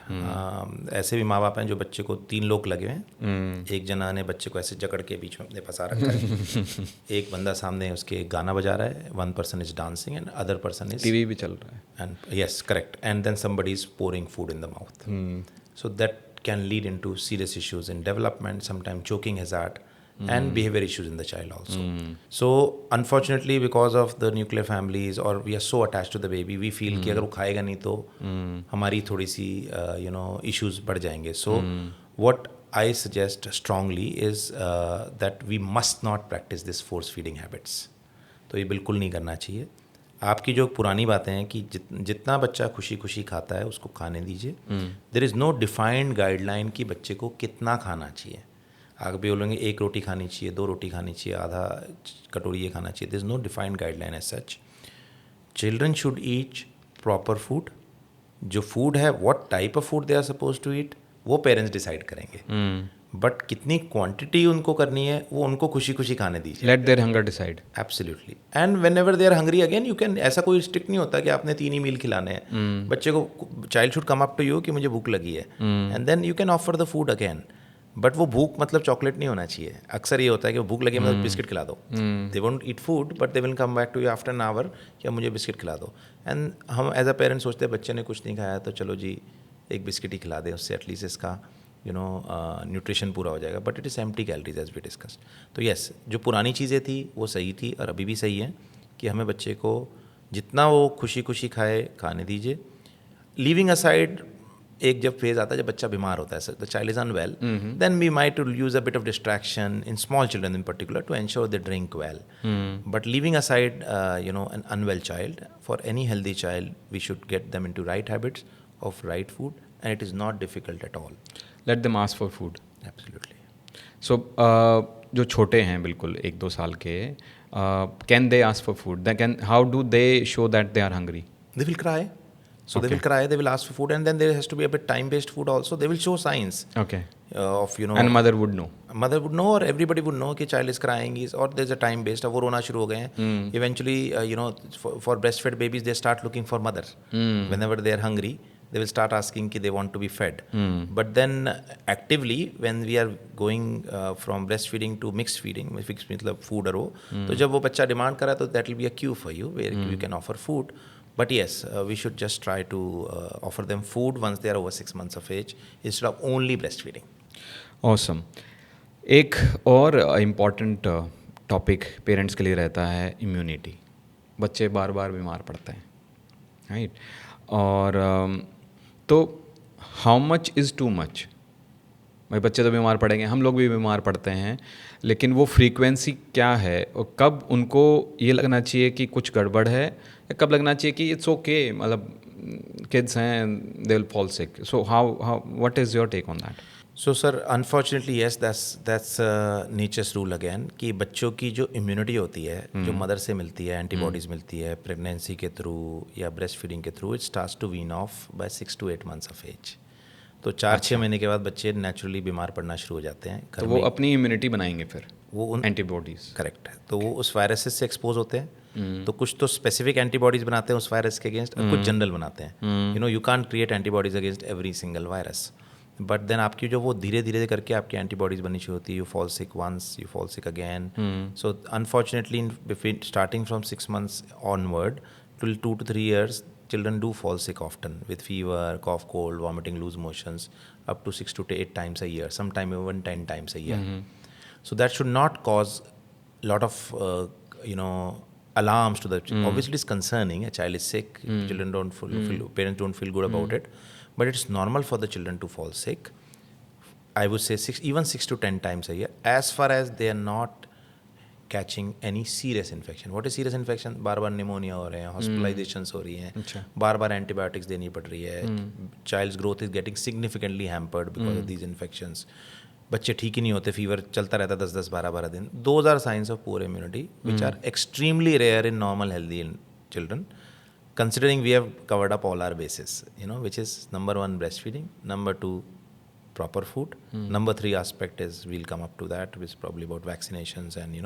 ऐसे भी माँ बाप हैं जो बच्चे को 3 लोग लगे हैं, एक जना ने बच्चे को ऐसे जकड़ के बीच में अपने फंसा रखा है, एक बंदा सामने उसके गाना बजा रहा है, one person is dancing and other person is TV भी चल रहा है, and yes correct, and then somebody is pouring food in the mouth. So that can lead into serious issues in development, sometimes choking hazard, and behavior issues in the child also. So unfortunately, because of the nuclear families, or we are so attached to the baby, we feel कि अगर वो खाएगा नहीं तो हमारी थोड़ी सी issues बढ़ जाएंगे. So what I suggest strongly is that we must not practice this force feeding habits. तो ये बिल्कुल नहीं करना चाहिए। आपकी जो पुरानी बातें हैं कि जितना बच्चा खुशी खुशी खाता है उसको खाने दीजिए। There is no defined guideline कि बच्चे को कितना खाना चाहिए। आप भी बोलेंगे 1 रोटी खानी चाहिए, 2 रोटी खानी चाहिए, आधा कटोरी ये खाना चाहिए। There is no defined guideline as such. Children should eat proper food. जो फूड है, what type of food they are suppose to eat, वो पेरेंट्स डिसाइड करेंगे। बट कितनी क्वांटिटी उनको करनी है वो उनको खुशी खुशी खाने दीजिए। Let their hunger decide. Absolutely. And whenever they are hungry again you can, ऐसा कोई स्ट्रिक्ट नहीं होता कि आपने 3 ही मील खिलाने हैं। बच्चे को, child should come up to you कि मुझे भूख लगी है, and then you can offer the food again. But वो भूख मतलब चॉकलेट नहीं होना चाहिए। अक्सर ये होता है कि वो भूख लगी मतलब बिस्किट खिला दो। They won't eat food but they will come back to you after an hour कि मुझे बिस्किट खिला दो। एंड हम एज अ पेरेंट सोचते हैं बच्चे ने कुछ नहीं खाया तो चलो जी एक बिस्किट ही खिला दें, उससे एटलीस्ट इसका न्यूट्रिशन पूरा हो जाएगा। But it is empty calories as we discussed. तो येस, जो पुरानी चीज़ें थी वो सही थी और अभी भी सही है कि हमें बच्चे को जितना वो खुशी खुशी खाए खाने दीजिए। लीविंग असाइड एक जब फेज आता है जब बच्चा बीमार होता है, the child is unwell, then we might use a bit of distraction in small children in particular to ensure they drink well. But leaving aside an unwell child, for any healthy child we should get them into right habits of right food and it is not difficult at all. Let them ask for food. Absolutely. So जो छोटे हैं बिल्कुल 1-2 साल के, can they ask for food? They can, how do they show that they are hungry? They will cry. So they will cry, they will ask for food, and then there has to be a bit time-based food also. They will show signs Okay. of, And mother would know. Mother would know or everybody would know कि child is crying is, or there's a time-based, अब वो रोना शुरू हो गए हैं. Eventually, for breastfed babies, they start looking for mother. Whenever they are hungry, they will start asking कि they want to be fed. But then actively, when we are going from breastfeeding to mixed feeding, mixed मतलब food और वो, तो जब वो बच्चा demand करा तो that will be a cue for you where you can offer food. But yes, we should just try to offer them food once they are over 6 months of age instead of only breastfeeding. Awesome. एक और important topic parents के लिए रहता है immunity. बच्चे बार बार बीमार पड़ते हैं, राइट? और तो how much is too much? भाई बच्चे तो बीमार पड़ेंगे, हम लोग भी बीमार पड़ते हैं, लेकिन वो फ्रीक्वेंसी क्या है और कब उनको ये लगना चाहिए कि कुछ गड़बड़ है, या कब लगना चाहिए कि इट्स ओके, मतलब किड्स हैं, they will fall sick? So how what is your take on that? So sir, unfortunately yes, that's nature's rule again कि बच्चों की जो इम्यूनिटी होती है, जो मदर से मिलती है, एंटीबॉडीज़ मिलती है प्रेगनेंसी के थ्रू या ब्रेस्ट फीडिंग के through, it starts to wean off by 6 to 8 months of age. तो 4-6 महीने के बाद बच्चे नेचुरली बीमार पड़ना शुरू हो जाते हैं। तो वो अपनी इम्यूनिटी बनाएंगे फिर, वो उन एंटीबॉडीज़। करेक्ट है, तो वो उस वायरसेस से एक्सपोज होते हैं। तो कुछ तो स्पेसिफिक एंटीबॉडीज़ बनाते हैं उस वायरस के अगेंस्ट, और कुछ जनरल बनाते हैं। You can't create antibodies against every single virus, but then आपकी जो वो धीरे धीरे करके आपकी एंटीबॉडीज़ बननी शुरू होती है। You fall sick once, you fall sick again. So unfortunately between starting from 6 months onward till 2 to 3 years, children do fall sick often with fever, cough, cold, vomiting, loose motions, up to 6 to 8 times a year, sometime even 10 times a year. So that should not cause a lot of alarms to the obviously it's concerning. A child is sick, children don't feel parents don't feel good about it, but it's normal for the children to fall sick. I would say 6 to 10 times a year, as far as they are not catching any serious infection. What is serious infection? Bar bar pneumonia हो रहे हैं, hospitalisations हो रही हैं, बार बार antibiotics देनी पड़ रही है, child's growth is getting significantly hampered because of these infections, बच्चे ठीक ही नहीं होते, फीवर चलता रहता 10-10, 12-12 दिन. Those are signs of poor immunity which are extremely rare in normal healthy children, considering we have covered up all our bases, which is number 1 breastfeeding, number 2 proper food, number 3 aspect is we'll come up to that, which is probably about vaccinations and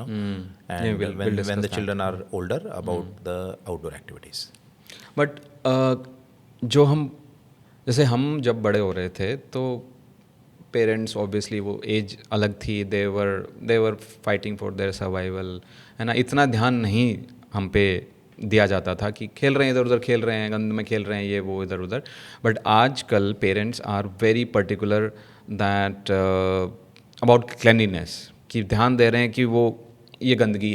and when the children are older about the outdoor activities. But जो हम जैसे हम जब बड़े हो रहे थे तो पेरेंट्स ऑब्वियसली वो एज अलग थी, they were fighting for their survival, है ना, इतना ध्यान नहीं हम पे दिया जाता था कि खेल रहे हैं इधर उधर, खेल रहे हैं गंद में, खेल रहे हैं ये वो इधर उधर. बट आजकल parents are very particular that about cleanliness, कि ध्यान दे रहे हैं कि वो ये गंदगी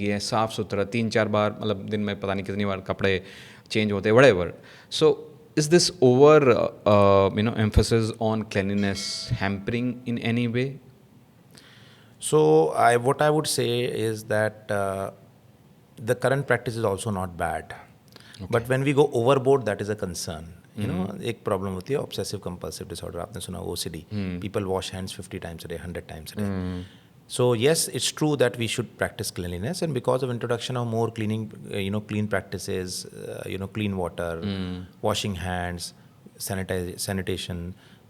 है, साफ़ सुथरा, 3-4 बार, मतलब दिन में पता नहीं कितनी बार कपड़े चेंज होते, whatever. So is this over emphasis on cleanliness hampering in any way? So what I would say is that the current practice is also not bad, but when we go overboard, that is a concern. एक problem होती है obsessive compulsive disorder, आपने सुना OCD, people wash hands 50 times a day, 100 times a day. So yes, it's true that we should practice cleanliness, and because of introduction of more cleaning, clean practices, clean water, washing hands, sanitation,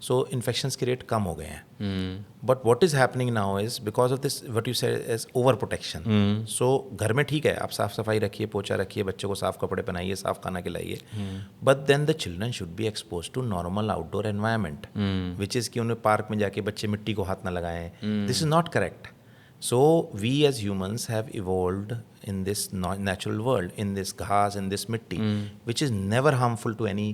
so infections के rate कम हो गए हैं. But what is happening now is because of this, what you said is overprotection. So घर में ठीक है, आप साफ सफाई रखिए, पोछा रखिए, बच्चों को साफ कपड़े पहनाइए, साफ खाना खिलाइए, but then the children should be exposed to normal outdoor environment, which is कि उन्हें पार्क में जाके बच्चे मिट्टी को हाथ ना लगाएं. This is not correct. So we as humans have evolved in this natural world, in this घास, in this मिट्टी, which is never harmful to any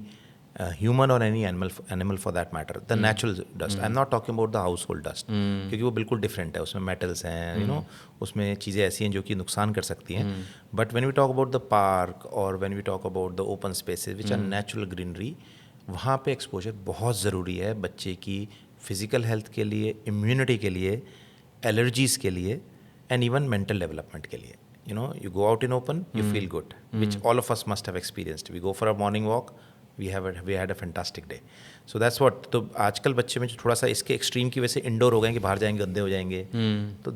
human or any animal for that matter. The natural dust. I'm not talking about the household dust, क्योंकि वो बिल्कुल different है, उसमें metals हैं, उसमें चीज़ें ऐसी हैं जो कि नुकसान कर सकती हैं. But when we talk about the park or when we talk about the open spaces which are natural greenery, वहाँ पे exposure बहुत ज़रूरी है बच्चे की physical health के लिए, immunity के लिए, allergies के लिए, and even mental development के लिए. You go out in open, you feel good, which all of us must have experienced. We go for a morning walk, we had a fantastic day. So that's what. तो आजकल बच्चे में जो थोड़ा सा इसके एक्सट्रीम की वजह से इंडोर हो गए कि बाहर जाएंगे गंदे हो जाएंगे, तो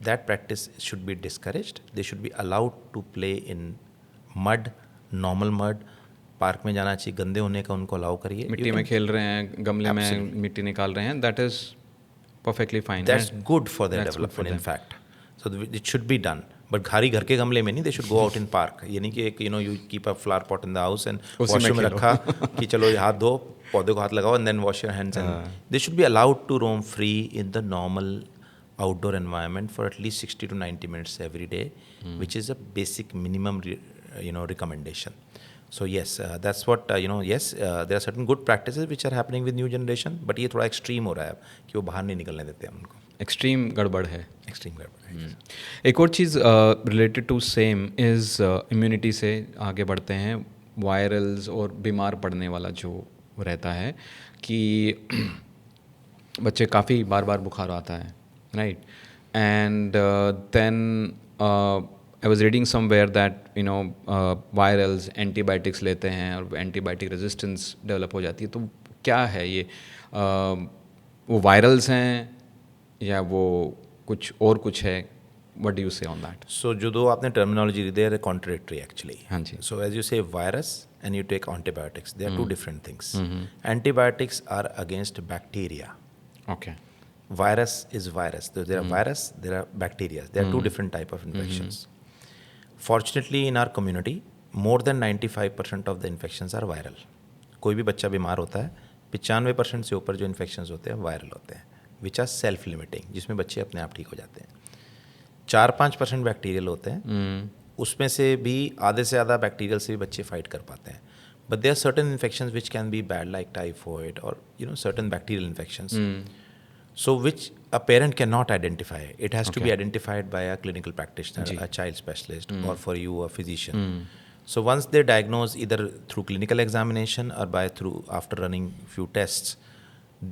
that practice should be discouraged. They should be allowed to play in mud, normal mud. Park में जाना चाहिए, गंदे होने का उनको अलाउ करिए. मिट्टी में खेल रहे हैं, गमले में मिट्टी निकाल रहे हैं, that is perfectly fine. That's good for their development, in fact. So it should be done. But घर के गमले में नहीं, they should go out in park. ये नहीं कि एक you keep a flower pot in the house and washroom में रखा कि चलो हाथ धो, पौधे को हाथ लगाओ and then wash your hands. And they should be allowed to roam free in the normal outdoor environment for at least 60 to 90 minutes every day, which is a basic minimum recommendation. So yes, that's what yes, there are certain good practices which are happening with new generation, but ये थोड़ा extreme हो रहा है कि वो बाहर नहीं निकलने देते हैं उनको. एक्सट्रीम गड़बड़ है. एक्सट्रीम गड़बड़ है. एक और चीज़ related to same is immunity से आगे बढ़ते हैं. वायरल्स और बीमार पड़ने वाला जो रहता है कि बच्चे काफ़ी बार बुखार आता है, right, and then I was reading somewhere that virals antibiotics लेते हैं और एंटीबायोटिक रेजिस्टेंस डेवलप हो जाती है. तो क्या है ये, वो वायरल्स हैं या वो कुछ है? What do you say on that? So जो दो आपने terminology the, they are contradictory actually. हाँ जी. So as you say virus and you take antibiotics, they are two different things. Antibiotics are against bacteria. Okay. Virus is virus. So there are virus, there are bacteria. There are two different type of infections. Fortunately in our community, more than 95% of the infections are viral. कोई भी बच्चा बीमार होता है, 95% से ऊपर जो infections होते हैं वायरल होते हैं, which are self limiting, जिसमें बच्चे अपने आप ठीक हो जाते हैं. 4-5% बैक्टीरियल होते हैं, उसमें से भी आधे से ज़्यादा बैक्टीरियल से भी बच्चे फाइट कर पाते हैं. but there are certain infections which can be bad, like typhoid or certain bacterial infections. So which a parent cannot identify. It has to be identified by a clinical practitioner, a child specialist, or for you a physician. So once they diagnose either through clinical examination or through after running few tests,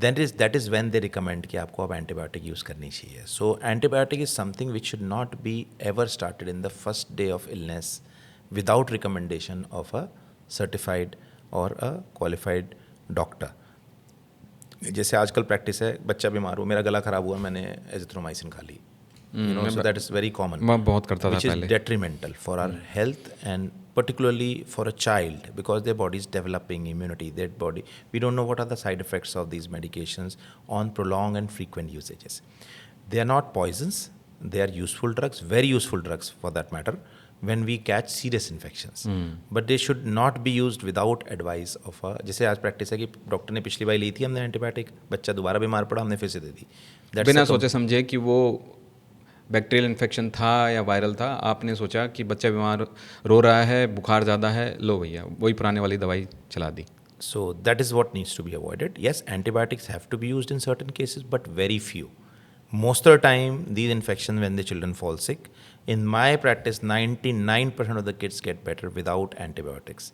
that is when they recommend कि आपको अब antibiotic use करनी चाहिए. So antibiotic is something which should not be ever started in the first day of illness without recommendation of a certified or a qualified doctor. जैसे आजकल practice है, बच्चा बीमार हो, मेरा गला खराब हुआ, मैंने एजिथ्रोमाइसिन खा ली, so that is very common. मैं बहुत करता था which पहले. is detrimental for our health and particularly for a child because their body is developing immunity. Their body, we don't know what are the side effects of these medications on prolonged and frequent usages. They are not poisons. They are useful drugs, very useful drugs for that matter, when we catch serious infections. But they should not be used without advice of a, जैसे आज practice है कि doctor ने पिछली बार ली थी हमने antibiotic, बच्चा दोबारा बीमार पड़ा, हमने फिर से दे दी. बिना सोचे समझे कि वो बैक्टीरियल इन्फेक्शन था या वायरल था, आपने सोचा कि बच्चा बीमार रो रहा है, बुखार ज़्यादा है, लो भैया वही पुराने वाली दवाई चला दी. So that is what needs to be avoided. Yes, antibiotics have to be used in certain cases, but very few. Most of the time, these infections, when the children fall sick, in my practice, 99% of the kids get better without antibiotics.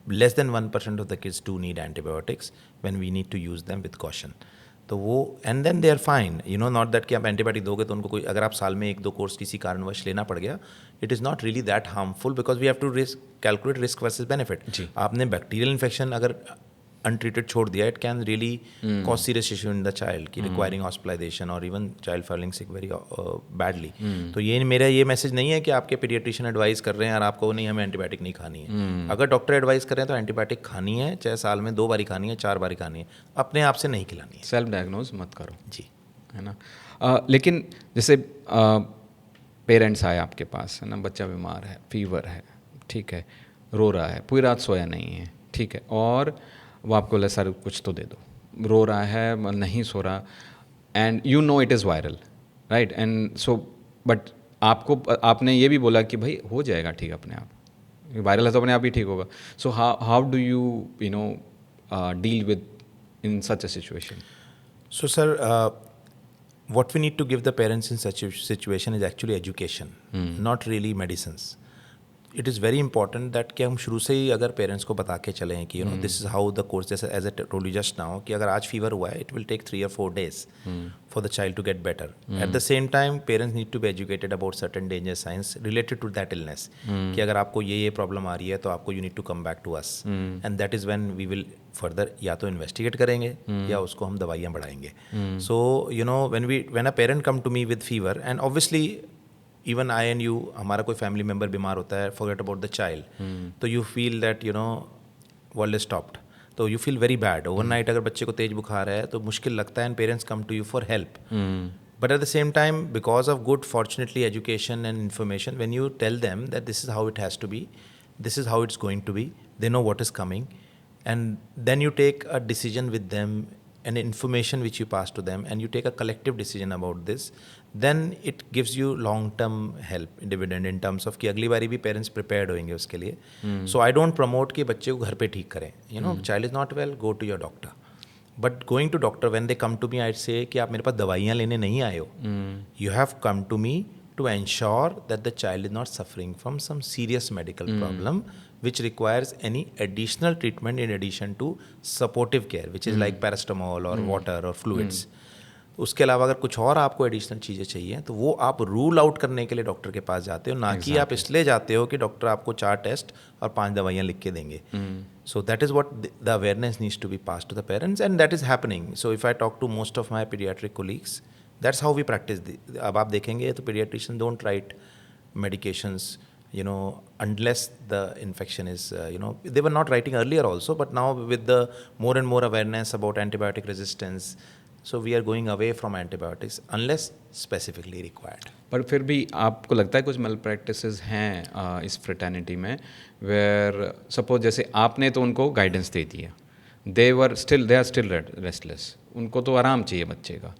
Less than 1% of the kids do need antibiotics when we need to use them with caution. तो वो and then they are fine, not that कि आप antibiotic दोगे तो उनको कोई, अगर आप साल में 1-2 कोर्स किसी कारणवश लेना पड़ गया, it is not really that harmful because we have to calculate risk versus benefit. आपने बैक्टीरियल इन्फेक्शन अगर untreated छोड़ दिया, it can really cause serious issue in the child की requiring hospitalization or even child falling sick very badly. तो ये मेरा ये message नहीं है कि आपके पीडियाट्रिशियन एडवाइस कर रहे हैं और आपको नहीं हमें एंटीबायोटिक नहीं खानी है. अगर डॉक्टर एडवाइस कर रहे हैं तो एंटीबायोटिक खानी है, चाहे साल में 2 बारी खानी है, 4 बारी खानी है, अपने आप से नहीं खिलानी है. सेल्फ डायग्नोज मत करो जी, है ना. लेकिन जैसे पेरेंट्स आए आपके पास, है ना, बच्चा बीमार है, फीवर है, ठीक है, रो रहा है, पूरी रात सोया नहीं है, ठीक है, और वो आपको बोले सर कुछ तो दे दो, रो रहा है, नहीं सो रहा, and you know it is viral, right, and so but आपने ये भी बोला कि भाई हो जाएगा ठीक अपने आप, वायरल है तो अपने आप ही ठीक होगा. सो how do you know deal with in such a situation? So sir, what we need to give the parents in such a situation is actually education, not really medicines. It is very important that कि हम शुरू से ही अगर parents को बता के चलें कि this is how the course, जैसे as I told you just now, कि अगर आज फीवर हुआ है, it will take 3 or 4 days for the child to get better. At the same time, parents need to be educated about certain danger signs related to that illness. कि अगर आपको ये problem आ रही है तो आपको you need to come back to us, and that is when we will further या तो इन्वेस्टिगेट करेंगे या उसको हम दवाइयाँ बढ़ाएंगे. So when a parent come to me with fever, and obviously even I and you, हमारा कोई फैमिली मेम्बर बीमार होता है, forget about the child, तो you feel that world is stopped, तो you feel very bad. Overnight अगर बच्चे को तेज बुखार है तो मुश्किल लगता है, and parents come to you for help. But at the same time, because of good, fortunately, education and information, when you tell them that this is how it has to be, this is how it's going to be, they know what is coming, and then you take a decision with them, and information which you pass to them, and you take a collective decision about this, then it gives you long-term help, dividend in terms of कि अगली बारी भी parents prepared होंगे उसके लिए. So I don't promote कि बच्चे को घर पे ठीक करें. Child is not well, go to your doctor. But going to doctor, when they come to me, I'd say कि आप मेरे पास दवाइयाँ लेने नहीं आए हो. You have come to me to ensure that the child is not suffering from some serious medical problem which requires any additional treatment in addition to supportive care, which is like paracetamol or water or fluids. उसके अलावा अगर कुछ और आपको additional चीज़ें चाहिए तो वो आप रूल आउट करने के लिए डॉक्टर के पास जाते हो, ना कि आप इसलिए जाते हो कि डॉक्टर आपको 4 टेस्ट और 5 दवाइयाँ लिख के देंगे. So that is what the awareness needs to be pass to the parents, and that is happening. So if I talk to most of my paediatric colleagues, that's how we practise. अब आप देखेंगे तो paediatrician don't write medications unless the infection is they were not writing earlier also, but now with the more and more awareness about antibiotic resistance, so we are going away from antibiotics unless specifically required. पर फिर भी आपको लगता है कुछ mail practices हैं इस fraternity में, वेयर सपोज जैसे आपने तो उनको गाइडेंस दे दिया, दे आर स्टिल रेस्टलेस, उनको तो आराम चाहिए बच्चे का,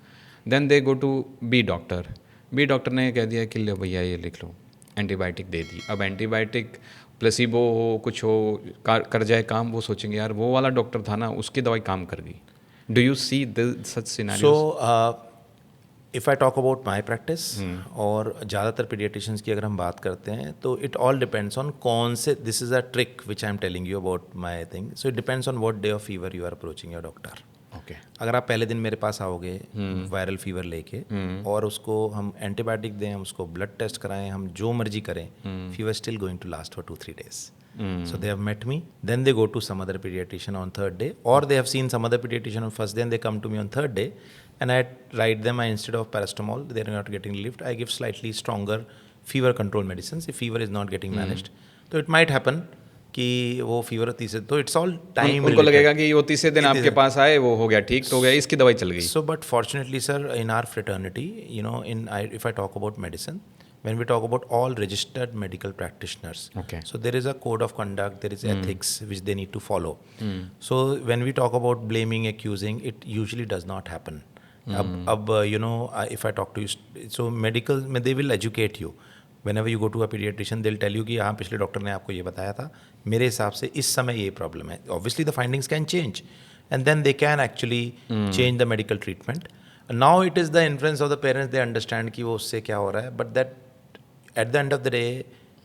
then they go to be doctor ने कह दिया कि ले भैया ये लिख लो, एंटीबायोटिक दे दी. अब एंटीबायोटिक प्लेसिबो हो, कुछ हो, कर जाए काम, वो सोचेंगे यार वो वाला डॉक्टर था ना, उसकी दवाई काम कर गई. Do you see such scenarios? So if I talk about my practice, और ज़्यादातर पीडियाट्रिशियंस की अगर हम बात करते हैं, तो इट ऑल डिपेंड्स ऑन कौन से, this is a trick which I am telling you about my thing. So it depends on what day of fever you are approaching your doctor. Okay. अगर आप पहले दिन मेरे पास आओगे वायरल फीवर लेके, और उसको हम एंटीबायोटिक दें, हम उसको ब्लड टेस्ट कराएं, हम जो मर्जी करें, fever still going to last for 2-3 days. So they have met me, then they go to some other pediatrician on third day, or they have seen some other pediatrician on first day, and they come to me on third day, and I write them, instead of paracetamol, they're not getting relief, I give slightly stronger fever control medicines if fever is not getting managed. So it might happen कि वो fever तीसरे, तो it's all time. उनको लगेगा कि वो तीसरे दिन आपके पास आए, वो हो गया ठीक, तो हो गया, इसकी दवाई चल गई. So but fortunately sir, in our fraternity, you know, if I talk about medicine, when we talk about all registered medical practitioners, Okay. so there is a code of conduct, there is ethics which they need to follow. So when we talk about blaming, accusing, it usually does not happen. अब you know, if I talk to you, so medical में they will educate you. Whenever you go to a pediatrician, they'll tell you कि हाँ पिछले doctor ने आपको ये बताया था, मेरे हिसाब से इस समय ये प्रॉब्लम है. Obviously the findings can change, and then they can actually change the medical treatment. Now it is the influence of the parents, they understand कि वो उससे क्या हो रहा है, but that at the end of the day,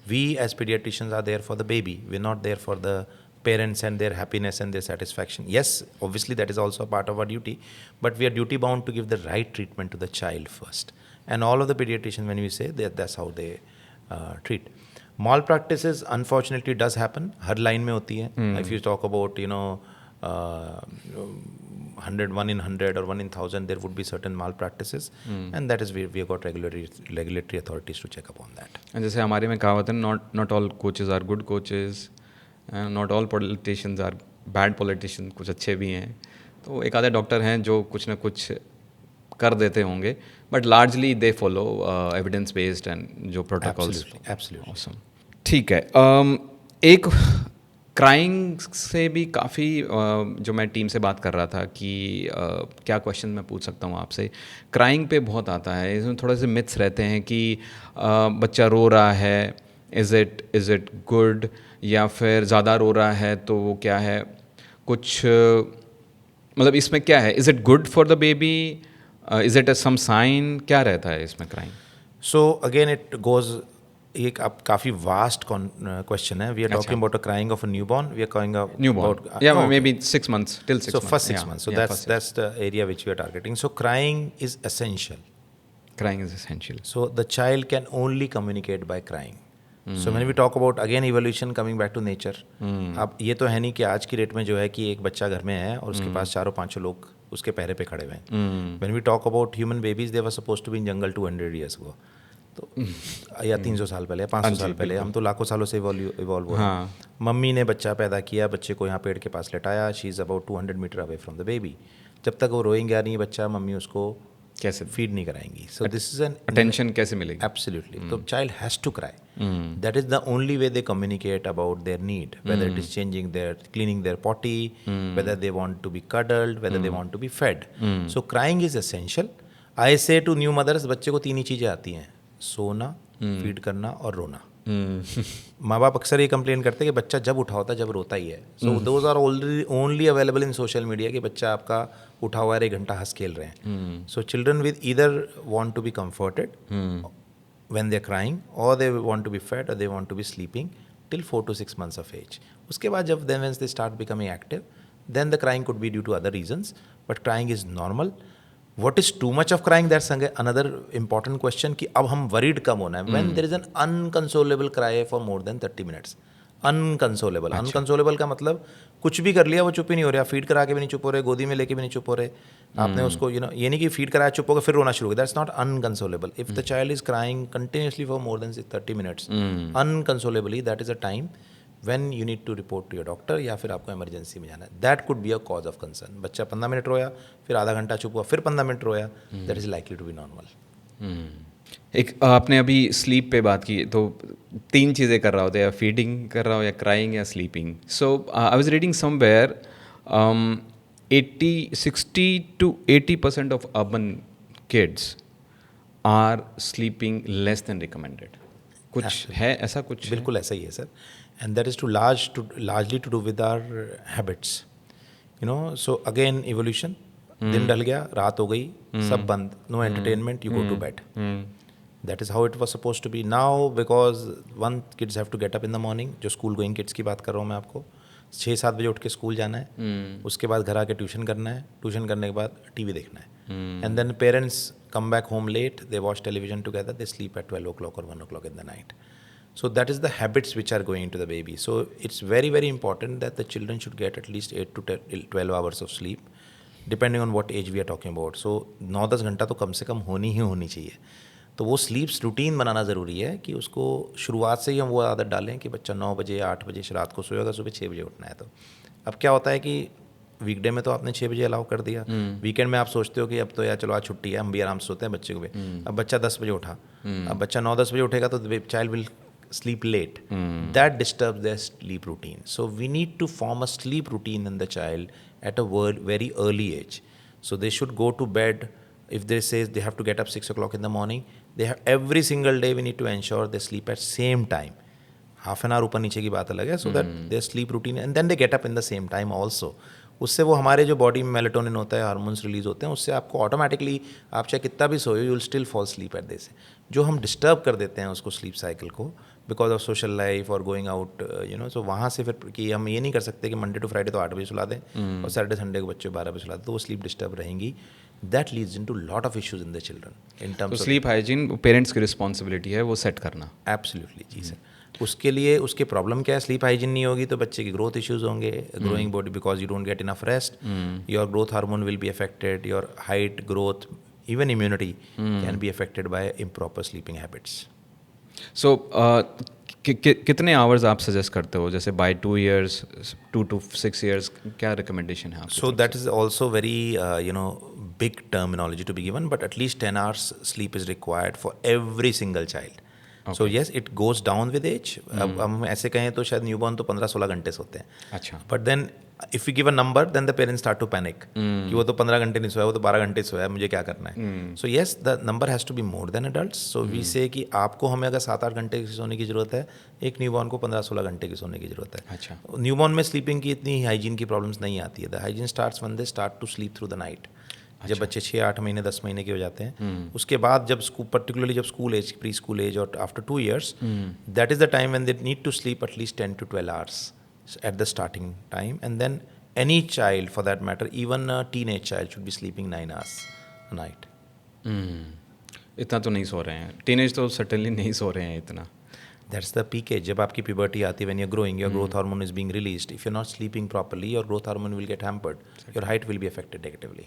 we as pediatricians are there for the baby. We're not there for the parents and their happiness and their satisfaction. Yes, obviously that is also a part of our duty, but we are duty bound to give the right treatment to the child first. And all of the pediatricians, when we say that, that's how they treat. Malpractices unfortunately does happen. Her line में होती है. If you talk about, you know, 1 in 100 or 1 in 1,000, there would be certain malpractices, and that is we have got regulatory authorities to check upon that. जैसे हमारे में कहावत है, not all coaches are good coaches, not all politicians are bad politicians, कुछ अच्छे भी हैं. तो एक आधे डॉक्टर हैं जो कुछ ना कुछ कर देते होंगे, but largely they follow evidence based and जो प्रोटोकॉल्स. Absolutely. Awesome. ठीक है. एक क्राइंग से भी काफ़ी जो मैं टीम से बात कर रहा था कि क्या क्वेश्चन मैं पूछ सकता हूँ आपसे. क्राइंग पे बहुत आता है, इसमें थोड़े से मिथ्स रहते हैं कि बच्चा रो रहा है, इज़ इट गुड, या फिर ज़्यादा रो रहा है तो वो क्या है, कुछ मतलब इसमें क्या है, is it good for the baby, is it some sign, क्या रहता है इसमें crying? So again it goes, एक अब काफ़ी वास्ट क्वेश्चन है. We are talking about a crying of a newborn, we are going Newborn. Yeah, maybe 6 months, till 6 so months. first 6 Yeah, months. So yeah, first that's the area which we are targeting. So crying is essential. Crying is essential. So the child can only communicate by crying. So when we talk about again evolution, coming back to nature, अब ये तो है नहीं कि आज की date में जो है कि एक बच्चा घर में है और उसके पास 4-5 लोग उसके पैरे पे खड़े हुए हैं. When we talk about human babies, they were supposed to be in jungle 200 years ago. तो या 300 साल पहले, 500 साल पहले, हम तो लाखों सालों से इवॉल्व हो रहे हैं. मम्मी ने बच्चा पैदा किया, बच्चे को यहाँ पेड़ के पास लेटाया, she is about 200 metre away from the baby. जब तक वो रोएंगे नहीं बच्चा, मम्मी उसको कैसे फीड नहीं कराएंगी. So this is an attention कैसे मिलेगी? एब्सोल्युटली. तो child has to cry. That is the only way they communicate about their need, whether it is changing their, cleaning their potty, whether they want to be cuddled, whether they want to be fed. So crying is essential. I say to new mothers, बच्चे को 3 ही चीज़ें आती हैं, सोना, feed करना और रोना. माँ बाप अक्सर ये कंप्लेन करते हैं कि बच्चा जब उठा होता है, जब रोता ही है. So those are only available in social media कि बच्चा आपका उठा हुआ है, 1 घंटा हंस खेल रहे हैं. So children with either want to be comforted when they are crying, और they want to be fed, और they want to be sleeping till 4 to 6 months of age. उसके बाद जब then when they start becoming active, then the crying could be due to other reasons, but crying is normal. What is too much of crying? That's another important question. कि अब हम worried कम होना है. When there is an unconsolable cry for more than 30 minutes. Unconsolable. Unconsolable का मतलब कुछ भी कर लिया वो चुप ही नहीं हो रहा, फीड करा के भी नहीं चुप हो रहे, गोदी में लेके भी नहीं चुप हो रहे. आपने उसको ये नहीं कि फीड कराया चुप हो गया फिर रोना शुरू हो गया. That's not unconsolable. If the child is crying continuously for more than 30 minutes, unconsolably, that is a time when you need to report to your doctor, या फिर आपको इमरजेंसी में जाना है. That could be a cause of concern. बच्चा 15 minute रोया, फिर आधा घंटा चुप हुआ, फिर 15 मिनट रोया, that is likely to be normal. एक आपने अभी स्लीप पे बात की, तो 3 चीज़ें कर रहा होता है, या फीडिंग कर रहा हो, या क्राइंग, या sleeping. So I was reading somewhere 60 to 80% of urban kids are sleeping less than recommended. कुछ है ऐसा कुछ? बिल्कुल ऐसा ही है sir. and that is largely to do with our habits. So again evolution. दिन ढल गया, रात हो गई, सब बंद, no entertainment, you go to bed. That is how it was supposed to be. Now because kids have to get up in the morning, जो school going kids की बात कर रहा हूँ मैं आपको, 6-7 बजे उठ के स्कूल जाना है, उसके बाद घर आके ट्यूशन करना है, ट्यूशन करने के बाद टीवी देखना है, and then parents come back home late, they watch television together, they sleep at 12 o'clock or 1 o'clock in the night. So that is the habits which are going into the baby. So it's very, very important that the children should get at least 8 to 12 hours of sleep, depending on what age we are talking about. So 9-10 घंटा तो कम से कम होनी ही होनी चाहिए. तो वो स्लीप्स routine बनाना ज़रूरी है कि उसको शुरुआत से ही हम वो आदत डालें कि बच्चा 9 बजे 8 बजे रात को सोएगा, सुबह 6 बजे उठना है. तो अब क्या होता है कि वीकडे में तो आपने 6 बजे अलाउ कर दिया, वीकेंड में आप सोचते हो कि अब तो यार चलो आज छुट्टी है, हम भी आराम से सोते हैं, बच्चे को भी. अब बच्चा 10 बजे उठा, अब बच्चा 9-10 बजे उठेगा तो child will sleep late. That disturbs their sleep routine. So we need to form a sleep routine in the child at a very early age. So they should go to bed. If they say they have to get up 6 o'clock in the morning, they have every single day we need to ensure they sleep at same time. Half an hour ऊपर नीचे की बात अलग है, so that their sleep routine, and then they get up in the same time also. उससे वो हमारे जो बॉडी में मेलेटोनिन होता है, हार्मोन्स रिलीज होते हैं, उससे आपको ऑटोमेटिकली आप चाहे कितना भी सोए, you will still fall sleep at this. जो हम डिस्टर्ब कर देते हैं उसको स्लीप साइकिल को बिकॉज ऑफ सोशल लाइफ और गोइंग आउट, सो वहाँ से फिर कि हम ये नहीं कर सकते कि मंडे टू फ्राइडे तो 8 बजे सुला दें और सैटरडे संडे को बच्चे 12 बजे सुला दें, तो वो स्लीप डिस्टर्ब रहेंगी. That leads into lot of issues in the children in terms of sleep hygiene parents की रिस्पॉन्सिबिलिटी है वो सेट करना. एब्सोल्युटली जी सर. उसके लिए उसके प्रॉब्लम क्या है, स्लीप हाइजीन नहीं होगी तो बच्चे की ग्रोथ इश्यूज होंगे, growing body, because you don't get enough rest, your growth hormone will be affected, your height, growth, even immunity can be affected by improper sleeping habits. So कितने hours आप suggest करते हो, जैसे by 2 years 2 to 6 years, क्या recommendation है आपकी? So that is also very big terminology to be given, but at least 10 hours sleep is required for every single child. Okay. So yes, it goes down with age. अब हम ऐसे कहें तो शायद newborn तो 15-16 घंटे सोते हैं. अच्छा. But then if we give a number, then the parents start to panic कि वो तो 15 घंटे नहीं सोया, वो तो 12 घंटे सोया, मुझे क्या करना है. So yes, the number has to be more than adults. So we say कि आपको हमें अगर 7-8 घंटे की सोने की ज़रूरत है, एक न्यूबॉर्न को 15-16 घंटे की सोने की ज़रूरत है. अच्छा. न्यूबॉर्न में स्लीपिंग की इतनी हाइजीन की प्रॉब्लम्स नहीं आती है. The hygiene starts when they start to sleep through the night. जब बच्चे 6-8 महीने 10 महीने के हो जाते हैं, उसके बाद जब पर्टिकुलरली जब school age, pre school age और after 2 years, that is the time when they need to sleep at least 10 to 12 hours at the starting time, and then any child for that matter, even a teenage child, should be sleeping 9 hours a night. इतना तो नहीं सो रहे हैं, teenage तो certainly नहीं सो रहे हैं इतना. That's the peak age. जब आपकी puberty आती है, when you're growing, your growth hormone is being released. If you're not sleeping properly, your growth hormone will get hampered. Your height will be affected negatively.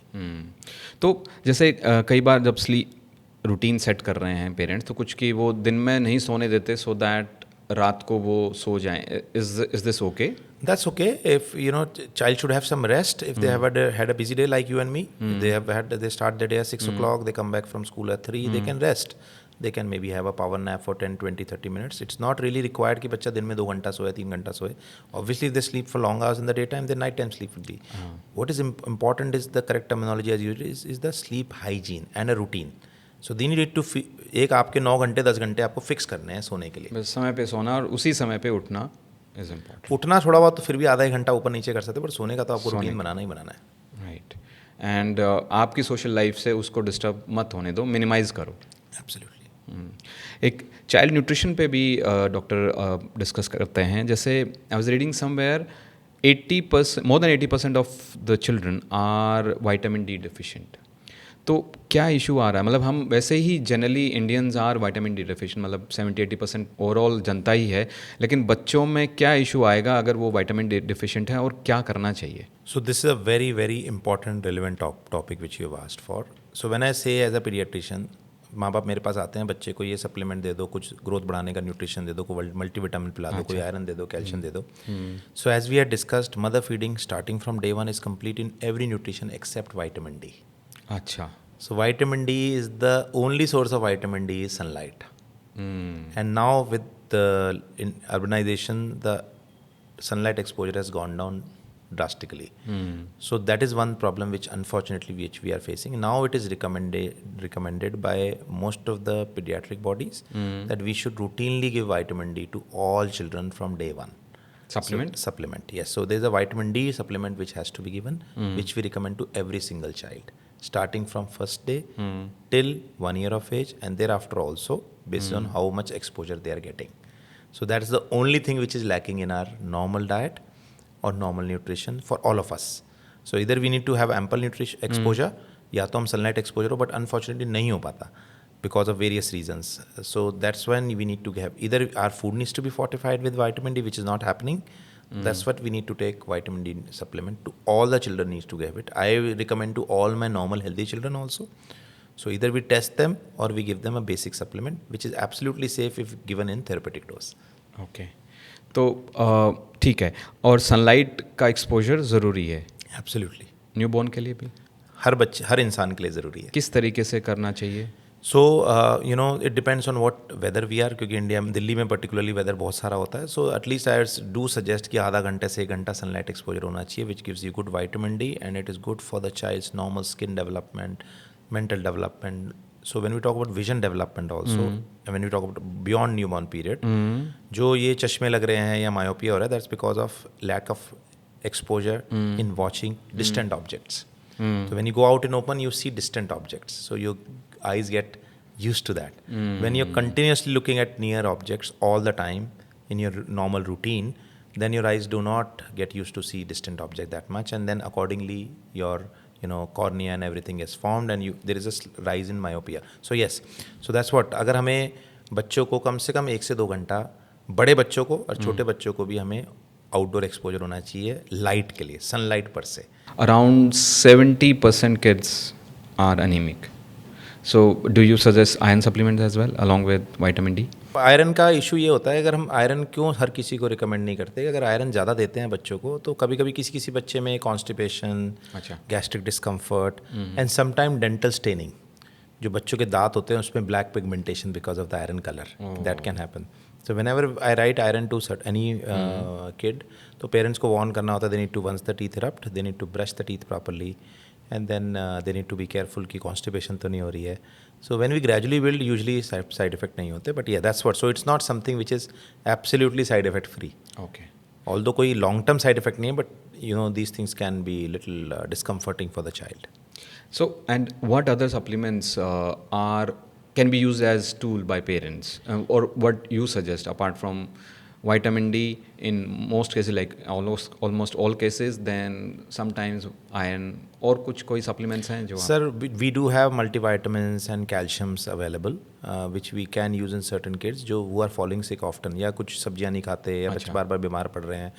तो जैसे कई बार जब sleep routine set कर रहे हैं पेरेंट्स, तो कुछ कि वो दिन में नहीं सोने देते सो दैट रात को वो सो जाएं. Is this okay? That's okay. If child should have some rest. If they have had a busy day like you and me, they start their day at 6 o'clock. They come back from school at 3. They can rest. They can maybe have a power nap for 10, 20, 30 minutes. It's not really required कि बच्चा दिन में 2 घंटा सोए, 3 घंटा सोए. Obviously, if they sleep for long hours in the daytime, then nighttime sleep will be. What is important is the correct terminology as used is the sleep hygiene and a routine. So they need to एक आपके 9 घंटे 10 घंटे आपको fix करने हैं सोने के लिए. बस समय पे सोना और उसी समय पे उठना इज इम्पोर्टेंट. उठना थोड़ा बहुत तो फिर भी आधा 1 घंटा ऊपर नीचे कर सकते हैं, पर सोने का तो आपको रूटीन बनाना ही बनाना है. राइट. एंड आपकी सोशल लाइफ से उसको डिस्टर्ब मत होने दो, मिनिमाइज करो. एब्सोल्युटली. एक चाइल्ड न्यूट्रिशन पे भी डॉक्टर डिस्कस करते हैं. जैसे I was reading somewhere 80%, more than 80% of the children are vitamin D deficient. तो क्या इशू आ रहा है? मतलब हम वैसे ही generally Indians are vitamin D deficient, मतलब 70-80% ओवरऑल जनता ही है, लेकिन बच्चों में क्या इशू आएगा अगर वो विटामिन डी डिफिशिएंट है और क्या करना चाहिए? So this is a very, very important relevant topic which you have asked for. So when I say as a pediatrician, माँ बाप मेरे पास आते हैं, बच्चे को ये सप्लीमेंट दे दो, कुछ ग्रोथ बढ़ाने का न्यूट्रिशन दे दो, कोई मल्टीविटामिन पिला दो, कोई आयरन दे दो, कैल्शियम दे दो. So as we have discussed, mother feeding starting from day 1 is complete in every nutrition except vitamin D. अच्छा. So vitamin D is the only source of vitamin D is sunlight. And now with the urbanization, the sunlight exposure has gone down drastically. So that is one problem which unfortunately we are facing. Now it is recommended by most of the pediatric bodies that we should routinely give vitamin D to all children from day 1. Supplement? Supplement, yes. So there's a vitamin D supplement which has to be given, which we recommend to every single child, starting from first day till 1 year of age, and thereafter also, based on how much exposure they are getting. So that is the only thing which is lacking in our normal diet or normal nutrition for all of us. So either we need to have ample nutrition exposure, या तो हम sunlight exposure हो, but unfortunately नहीं हो पाता because of various reasons. So that's when we need to have, either our food needs to be fortified with vitamin D, which is not happening. That's what we need to take vitamin D supplement to all the children needs to get it. I recommend to all my normal healthy children also. So either we test them or we give them a basic supplement, which is absolutely safe if given in therapeutic dose. Okay, तो ठीक है, और sunlight का exposure ज़रूरी है Absolutely. Newborn के लिए भी? हर बच्चे, हर इंसान के लिए ज़रूरी है. किस तरीके से करना चाहिए? So you know it depends on what weather we are, क्योंकि इंडिया में, दिल्ली में पर्टिकुलरली वेदर बहुत सारा होता है. So at least I do suggest कि आधा घंटे से 1 घंटा सनलाइट एक्सपोजर होना चाहिए, which gives you good vitamin D and it is good for the child's normal skin development, mental development. So when we talk about vision development also, when we talk about beyond newborn period, जो ये चश्मे लग रहे हैं या myopia हो रहा है, that's because of lack of exposure in watching distant objects. So when you go out in open, you see distant objects. So your eyes get used to that. When you're continuously looking at near objects all the time in your normal routine, then your eyes do not get used to see distant object that much, and then accordingly your cornea and everything is formed, and there is a rise in myopia. So yes, so that's what, अगर हमें बच्चों को कम से कम 1 से 2 घंटा, बड़े बच्चों को और छोटे बच्चों को भी हमें आउटडोर एक्सपोजर होना चाहिए लाइट के लिए, सनलाइट पर से. Around 70% kids are anemic. So do you suggest iron supplements as well along with vitamin D? Iron का इशू ये होता है, अगर हम आयरन क्यों हर किसी को रिकमेंड नहीं करते, अगर आयरन ज़्यादा देते हैं बच्चों को तो कभी कभी किसी किसी बच्चे में कॉन्स्टिपेशन, अच्छा, gastric discomfort and sometime dental staining, जो बच्चों के दांत होते हैं उसमें black pigmentation because of the iron colour, that can happen. So whenever I write iron to any kid, तो पेरेंट्स को वार्न करना होता है, they need to, once the teeth erupt, they need to brush the teeth properly, and then they need to be careful कि constipation तो नहीं हो रही है. So when we gradually build, usually side effect नहीं होते, but yeah, that's what. So it's not something which is absolutely side effect free. Okay. Although कोई long term side effect नहीं है, but these things can be little discomforting for the child. So, and what other supplements can be used as tool by parents, or what you suggest apart from vitamin D in most cases, like almost all cases, then sometimes iron, और कुछ कोई supplements हैं जो? Sir, we do have multivitamins and calciums available, which we can use in certain kids जो who are falling sick often, या कुछ सब्जियां नहीं खाते, या बच्चे बार बार बीमार पड़ रहे हैं,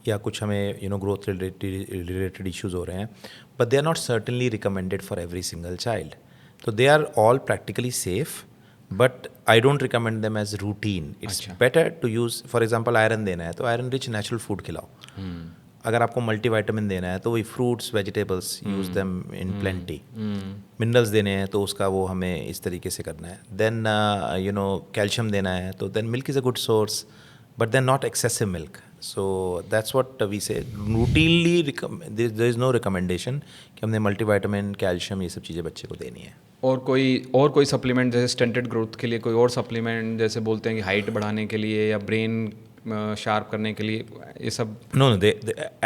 या कुछ हमें growth related issues हो रहे हैं, but they are not certainly recommended for every single child. So they are all practically safe, but I don't recommend them as routine. It's better to use, for example, iron देना है तो iron rich natural food खिलाओ. अगर आपको multivitamin देना है तो वही fruits, vegetables, use them in plenty. Minerals देने हैं तो उसका वो हमें इस तरीके से करना है. Then calcium देना है तो then milk is a good source, but then not excessive milk. So that's what we say. Routinely there is no recommendation कि हमने multivitamin, calcium ये सब चीज़ें बच्चे को देनी है. और कोई सप्लीमेंट जैसे स्टेंटेड ग्रोथ के लिए कोई और सप्लीमेंट, जैसे बोलते हैं कि हाइट बढ़ाने के लिए या ब्रेन शार्प करने के लिए, ये सब? No, they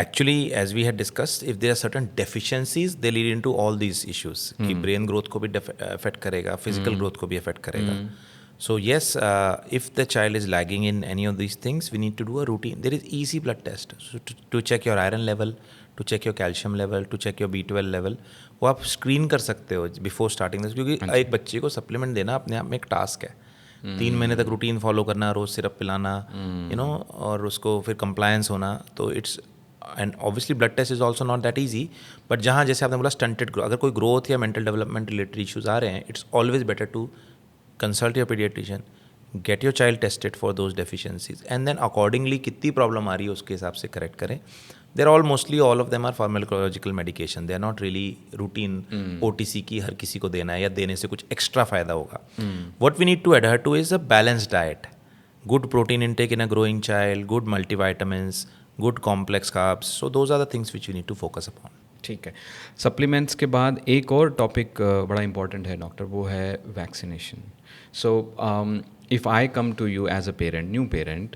actually, as we had discussed, if there are certain deficiencies, they lead into all these issues. कि brain growth को भी affect करेगा, physical growth को भी affect करेगा. So yes, if the child is lagging in any of these things, we need to do a routine. There is easy blood test to check your iron level, to check your calcium level, to check your B12 level. वो आप screen कर सकते हो before starting this, क्योंकि एक बच्चे को supplement देना अपने आप में एक टास्क है. 3 महीने तक रूटीन फॉलो करना, रोज सिरप पिलाना, और उसको फिर कंप्लायंस होना, तो it's, and obviously blood test is also not that easy. But जहाँ जैसे आपने बोला स्टंटेड ग्रोथ, अगर कोई ग्रोथ या मेंटल डेवलपमेंट रिलेटेड इशूज आ रहे हैं, it's always better to consult your paediatrician, get your child tested for those deficiencies, and then accordingly कितनी प्रॉब्लम आ रही है उसके हिसाब से करेक्ट करें. They're all of them are pharmacological medication. They are not really routine OTC की हर किसी को देना है या देने से कुछ extra फ़ायदा होगा. What we need to adhere to is a balanced diet. Good protein intake in a growing child, good multivitamins, good complex carbs. So those are the things which we need to focus upon. ठीक है. Supplements के बाद एक और topic बड़ा important है doctor, वो है vaccination. So if I come to you as a parent, new parent,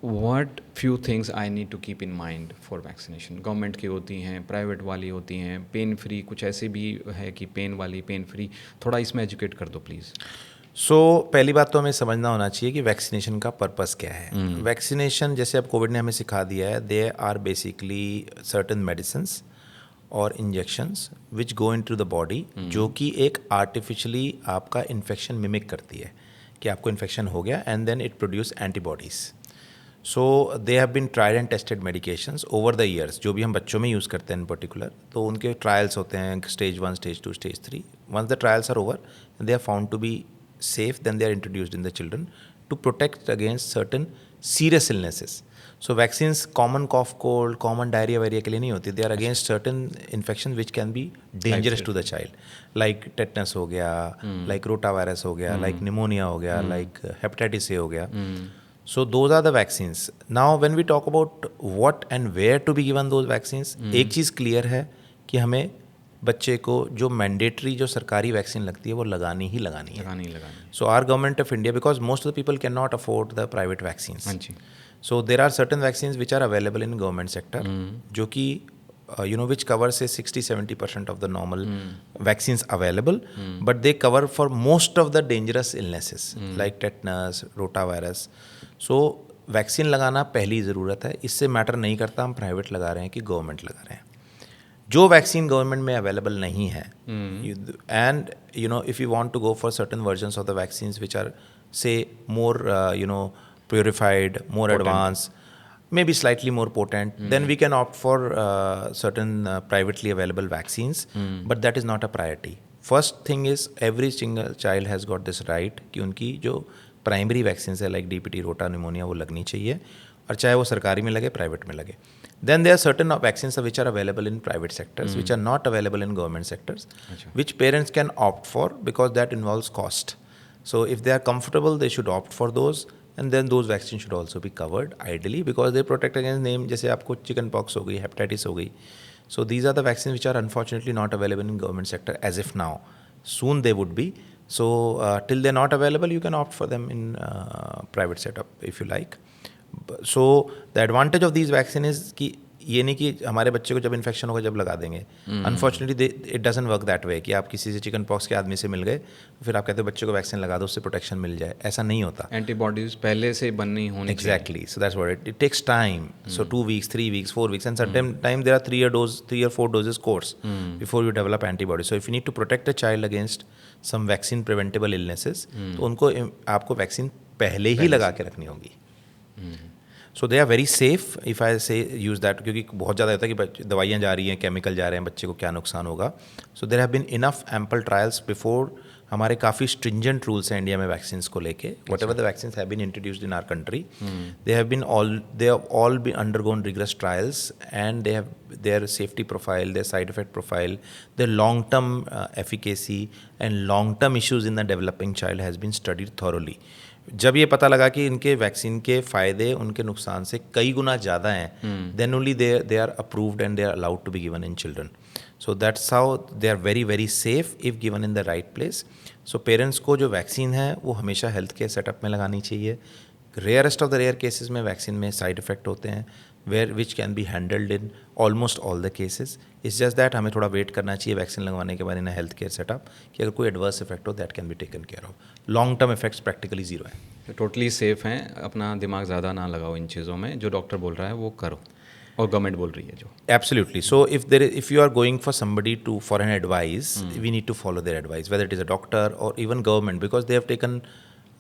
what few things I need to keep in mind for vaccination? Government की होती हैं, प्राइवेट वाली होती हैं, पेन फ्री, कुछ ऐसी भी है कि पेन वाली, पेन फ्री, थोड़ा इसमें एजुकेट कर दो प्लीज़. पहली बात तो हमें समझना होना चाहिए कि वैक्सीनेशन का पर्पस क्या है. वैक्सीनेशन जैसे अब कोविड ने हमें सिखा दिया है, they are basically certain medicines और injections which go into the body, जो कि एक आर्टिफिशियली आपका इन्फेक्शन मिमिक करती है कि आपको इन्फेक्शन हो गया and then it produce antibodies. So they have been tried and tested medications over the years, जो भी हम बच्चों में यूज़ करते हैं इन पर्टिकुलर, तो उनके ट्रायल्स होते हैं stage 1, stage 2, stage 3. Once the trials are over, they are found to be safe, then they are introduced in the children to protect against certain serious illnesses. So vaccines, common cough, cold, common diarrhea वायरिया के लिए नहीं होती. They are against certain infections which can be dangerous to the child, like tetanus हो गया, like rotavirus हो गया, like pneumonia हो गया, like hepatitis A हो गया. So those are the vaccines. Now when we talk about what and where to be given those vaccines, एक चीज़ clear है कि हमें बच्चे को जो मैंडेटरी जो सरकारी वैक्सीन लगती है वो लगानी ही लगानी है. So our government of India, because most of the people can not afford the private vaccines, so there are certain vaccines which are available in government sector, जो कि which cover say 60-70% of the normal vaccines available, but they cover for most of the dangerous illnesses like tetanus, rotavirus. So vaccine लगाना पहली ज़रूरत है. इससे matter नहीं करता हम प्राइवेट लगा रहे हैं कि गवर्नमेंट लगा रहे हैं. जो वैक्सीन गवर्नमेंट में अवेलेबल नहीं है, and if you want to go for certain versions of the vaccines which are say more purified, more advance, maybe slightly more potent, then we can opt for certain privately available vaccines, but that is not a priority. First thing is every single child has got this right कि उनकी जो primary vaccines है like DPT, रोटा, pneumonia, वो लगनी चाहिए, और चाहे वो सरकारी में लगे, प्राइवेट में लगे. Then there are certain vaccines which are available in private sectors, which are not available in government sectors, which parents can opt for because that involves cost. So if they are comfortable, they should opt for those, and then those vaccines should also be covered ideally because they protect against name, जैसे आपको chicken pox हो गई, hepatitis हो गई. So these are the vaccines which are unfortunately not available in government sector as if now. Soon they would be. So till they're not available, you can opt for them in private setup if you like. So the advantage of these vaccine is कि ये नहीं कि हमारे बच्चे को जब infection होगा जब लगा देंगे. Unfortunately it doesn't work that way कि आप किसी से चिकन पॉक्स के आदमी से मिल गए फिर आप कहते हो बच्चे को वैक्सीन लगा दो, उससे प्रोटेक्शन मिल जाए. ऐसा नहीं होता. एंटीबॉडीज पहले से बननी होनी. Exactly. So that's what it takes time. So 2 weeks, 3 weeks, 4 weeks, and certain time there are 3 or 4 doses course before you develop antibodies. So if you need to protect a child against some vaccine preventable illnesses, तो उनको आपको vaccine पहले ही लगा के रखनी होगी. So they are very safe if I say use that, क्योंकि बहुत ज़्यादा होता है कि दवाइयाँ जा रही हैं, केमिकल जा रहे हैं, बच्चे को क्या नुकसान होगा. So there have been enough ample trials before. हमारे काफ़ी स्ट्रिंजेंट रूल्स हैं इंडिया में वैक्सीन को लेके. Whatever the vaccine have been introduced in our country, they have all been undergone rigorous trials and they have their safety profile, their side effect profile, their long term efficacy and long term issues in the developing child has been studied thoroughly. जब ये पता लगा कि इनके vaccine के फ़ायदे उनके नुकसान से कई गुना ज़्यादा हैं, then only they are approved and they are allowed to be given in children. So that's how they are very very safe if given in the right place. So parents को जो वैक्सीन है वो हमेशा health care setup में लगानी चाहिए. Rarest of the rare cases में vaccine में साइड इफ़ेक्ट होते हैं which can be handled in almost all the cases. It's just that हमें थोड़ा वेट करना चाहिए वैक्सीन लगवाने के बाद इन हेल्थ केयर सेटअप कि अगर कोई एडवर्स इफेक्ट हो that can be taken care of. Long term effects practically zero है. टोटली सेफ हैं. अपना दिमाग ज़्यादा ना लगाओ इन चीज़ों में. जो डॉक्टर बोल रहा है वो करो और गवर्नमेंट बोल रही है जो. Absolutely. So if you are going for somebody for an advice, we need to follow their advice, whether it is a doctor or even government, because they have taken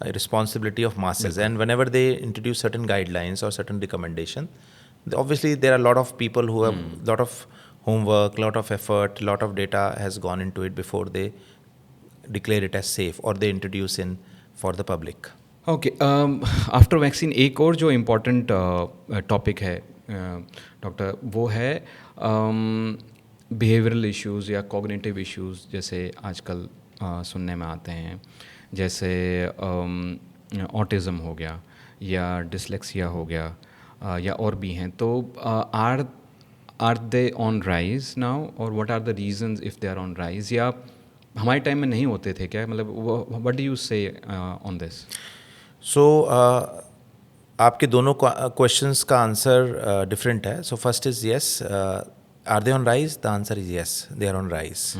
a responsibility of masses. And whenever they introduce certain guidelines or certain recommendation, obviously there are a lot of people who have lot of homework, lot of effort, lot of data has gone into it before they declare it as safe or they introduce in for the public. Okay. After vaccine एक और जो important topic है doctor, वो है behavioural issues या cognitive issues, जैसे आजकल सुनने में आते हैं, जैसे ऑटिज़म हो गया या डिसलेक्सिया हो गया या और भी हैं. तो are they on rise now और what are the reasons if they are on rise, या हमारे टाइम में नहीं होते थे क्या? मतलब what do you say on this? So आपके दोनों क्वेश्चंस का आंसर डिफरेंट है. So first is yes, are they on rise? The answer is yes, they are on rise.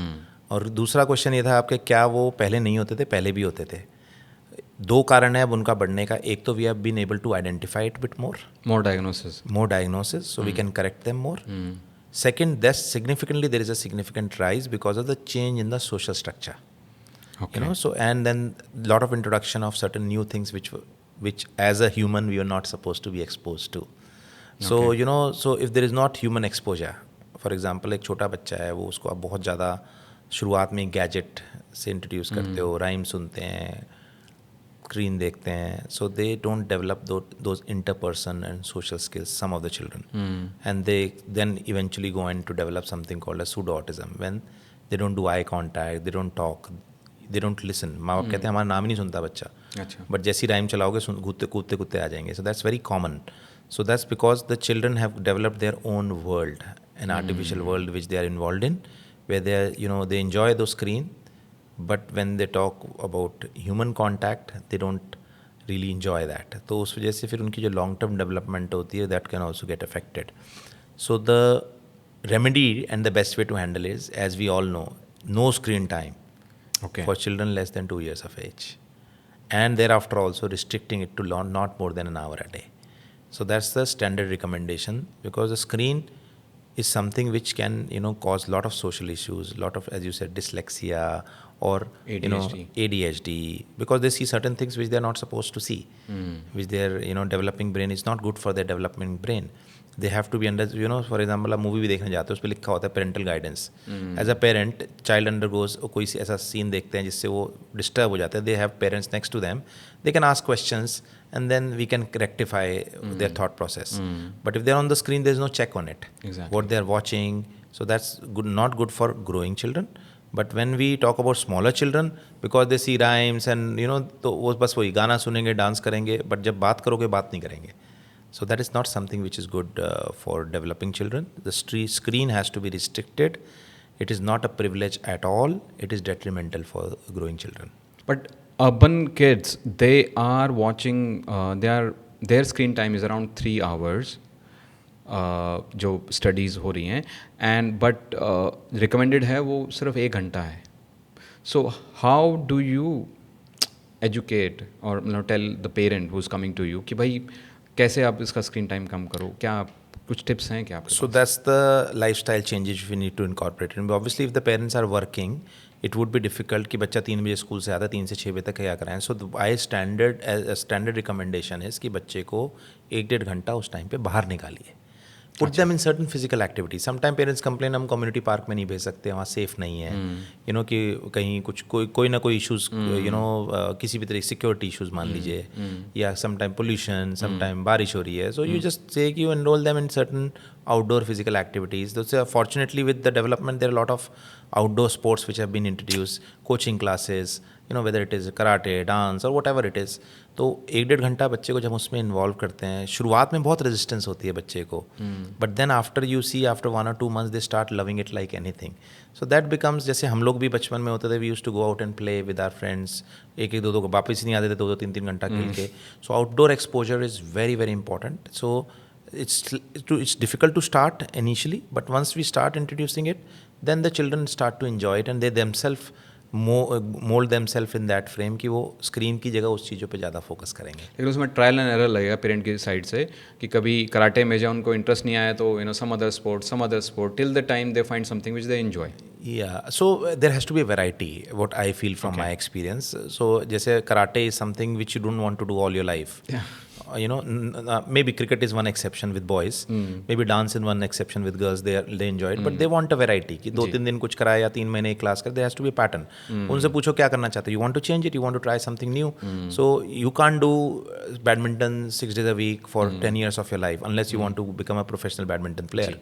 और दूसरा क्वेश्चन ये था आपके, क्या वो पहले नहीं होते थे? पहले भी होते थे. दो कारण है अब उनका बढ़ने का. एक तो we have been able to identify it bit more, More diagnosis. so we can correct them more. Second, there is a significant rise because of the change in the social structure. Okay. You know, so and then lot of introduction of certain new things which as a human we are not supposed to be exposed to. So Okay. you know, so if there is not human exposure, for example, एक छोटा बच्चा है, वो उसको आप बहुत ज़्यादा शुरुआत में गैजेट से इंट्रोड्यूस करते हो, राइम सुनते हैं, स्क्रीन देखते हैं, so they don't develop those interperson and social skills, some of the children. And they then eventually go on to develop something called as pseudo autism, when they don't do eye contact, they don't talk, they don't listen. माँ बाप कहते हैं हमारा नाम ही नहीं सुनता बच्चा, अच्छा. बट जैसी राइम चलाओगे कूदते कूदते कूदते आ जाएंगे. So that's very common. So that's because the children have developed their own world, an artificial world which they are involved in, where they are, you know, they enjoy those screen, but when they talk about human contact they don't really enjoy that. तो उस वजह से फिर उनकी जो long term development होती है that can also get affected. So the remedy and the best way to handle is, as we all know, no screen time Okay. for children less than 2 years of age, and thereafter also restricting it to not more than an hour a day. So that's the standard recommendation, because the screen is something which can, you know, cause a lot of social issues, lot of, as you said, dyslexia or ADHD. you know, ADHD, because they see certain things which they are not supposed to see, which their, you know, developing brain is not good for their developing brain. They have to be under, you know, for example, आप movie भी देखने जाते हो, उस पर लिखा होता है parental guidance. As a parent child undergoes, कोई ऐसा सीन देखते हैं जिससे वो डिस्टर्ब हो जाते हैं, they have parents next to them, they can ask questions and then we can rectify their thought process. But if they're on the screen, there's no check on it. Exactly. What they're watching. So that's good, not good for growing children. But when we talk about smaller children, because they see rhymes and, you know, तो वो बस वही गाना सुनेंगे, dance करेंगे, but जब बात करोगे बात नहीं करेंगे. So that is not something which is good for developing children. The screen has to be restricted. It is not a privilege at all. It is detrimental for growing children. But urban kids, they are watching, their screen time is around 3 hours, जो studies हो रही हैं, and but recommended है वो सिर्फ 1 घंटा है. So how do you educate और tell the parent who is coming to you कि भाई कैसे आप इसका स्क्रीन टाइम कम करो? क्या आप कुछ टिप्स हैं क्या आपके So pass? that's the lifestyle changes we need to incorporate. And obviously, if the parents are working, it would be difficult कि बच्चा 3 बजे स्कूल से आता है, 3 से 6 बजे तक क्या कराएं. So standard recommendation is कि बच्चे को 1-1.5 घंटा उस टाइम पे बाहर निकालिए. Put them in certain physical activities. Sometimes parents complain हम community park में नहीं भेज सकते, वहाँ safe नहीं है. You know कि कहीं कुछ कोई ना कोई issues, you know, किसी भी तरह security issues मान लीजिए, या sometime pollution, sometime बारिश हो रही है. So you just say कि you enroll them in certain outdoor physical activities. So fortunately with the development there are a lot of outdoor sports which have been introduced, coaching classes, you know, whether it is karate, dance or whatever it is. तो 1-1.5 घंटा बच्चे को जब उसमें involve करते हैं, शुरुआत में बहुत रेजिस्टेंस होती है बच्चे को, but then after you see after 1 or 2 months they start loving it like anything. So that becomes, जैसे हम लोग भी बचपन में होते थे, we used to go out and play with our friends, 1-1, 2-2 वापस नहीं आते थे 2-2, 3-3 घंटा खेल के. So outdoor exposure is very very important. So it's difficult to start initially, but once we start introducing it, then the children start to enjoy it and they themselves mold themselves in that frame कि वो screen की जगह उस चीज़ों पे ज़्यादा focus करेंगे. लेकिन उसमें ट्रायल एंड एरर लगेगा पेरेंट की साइड से कि कभी कराटे में जब उनको इंटरेस्ट नहीं आया तो some other sport till the time they find something which they enjoy. Yeah, so there has to be a variety, what I feel from my experience. So जैसे karate is something which you don't want to do all your life. Yeah. You know, maybe cricket is one exception with boys, maybe dance is one exception with girls, they enjoy it, but they want a variety कि 2-3 दिन कुछ कराया या 3 महीने एक class कर. there has to be a pattern. उनसे पूछो क्या करना चाहते हो, you want to change it, you want to try something new. So you can't do badminton 6 days a week for 10 years of your life unless you want to become a professional badminton player.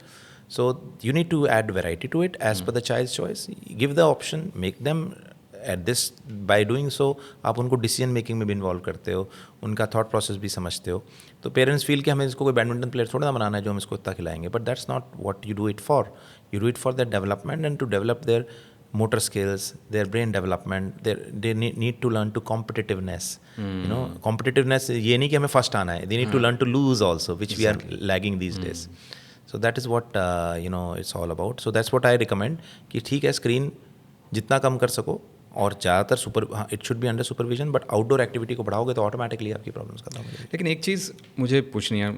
So you need to add variety to it as per the child's choice. Give the option, make them at this. By doing so, आप उनको decision making में भी involve करते हो, उनका thought process भी समझते हो. तो पेरेंट्स फील कि हमें इसको कोई बैडमिंटन प्लेयर थोड़ा ना बनाना है जो हम इसको इतना खिलाएंगे. But that's not what you do it for. You do it for their development and to develop their motor skills, their brain development, they need to learn to competitiveness. You know, competitiveness ये नहीं कि हमें first आना है. They need to learn to lose also, which we are lagging these days. So that is what you know it's all about. So that's what I recommend कि ठीक है screen जितना कम कर सको और ज़्यादातर it should be under supervision, but outdoor activity को बढ़ाओगे तो ऑटोमेटिकली आपकी प्रॉब्लम्स खत्म हो जाएगी. लेकिन एक चीज़ मुझे पूछनी है,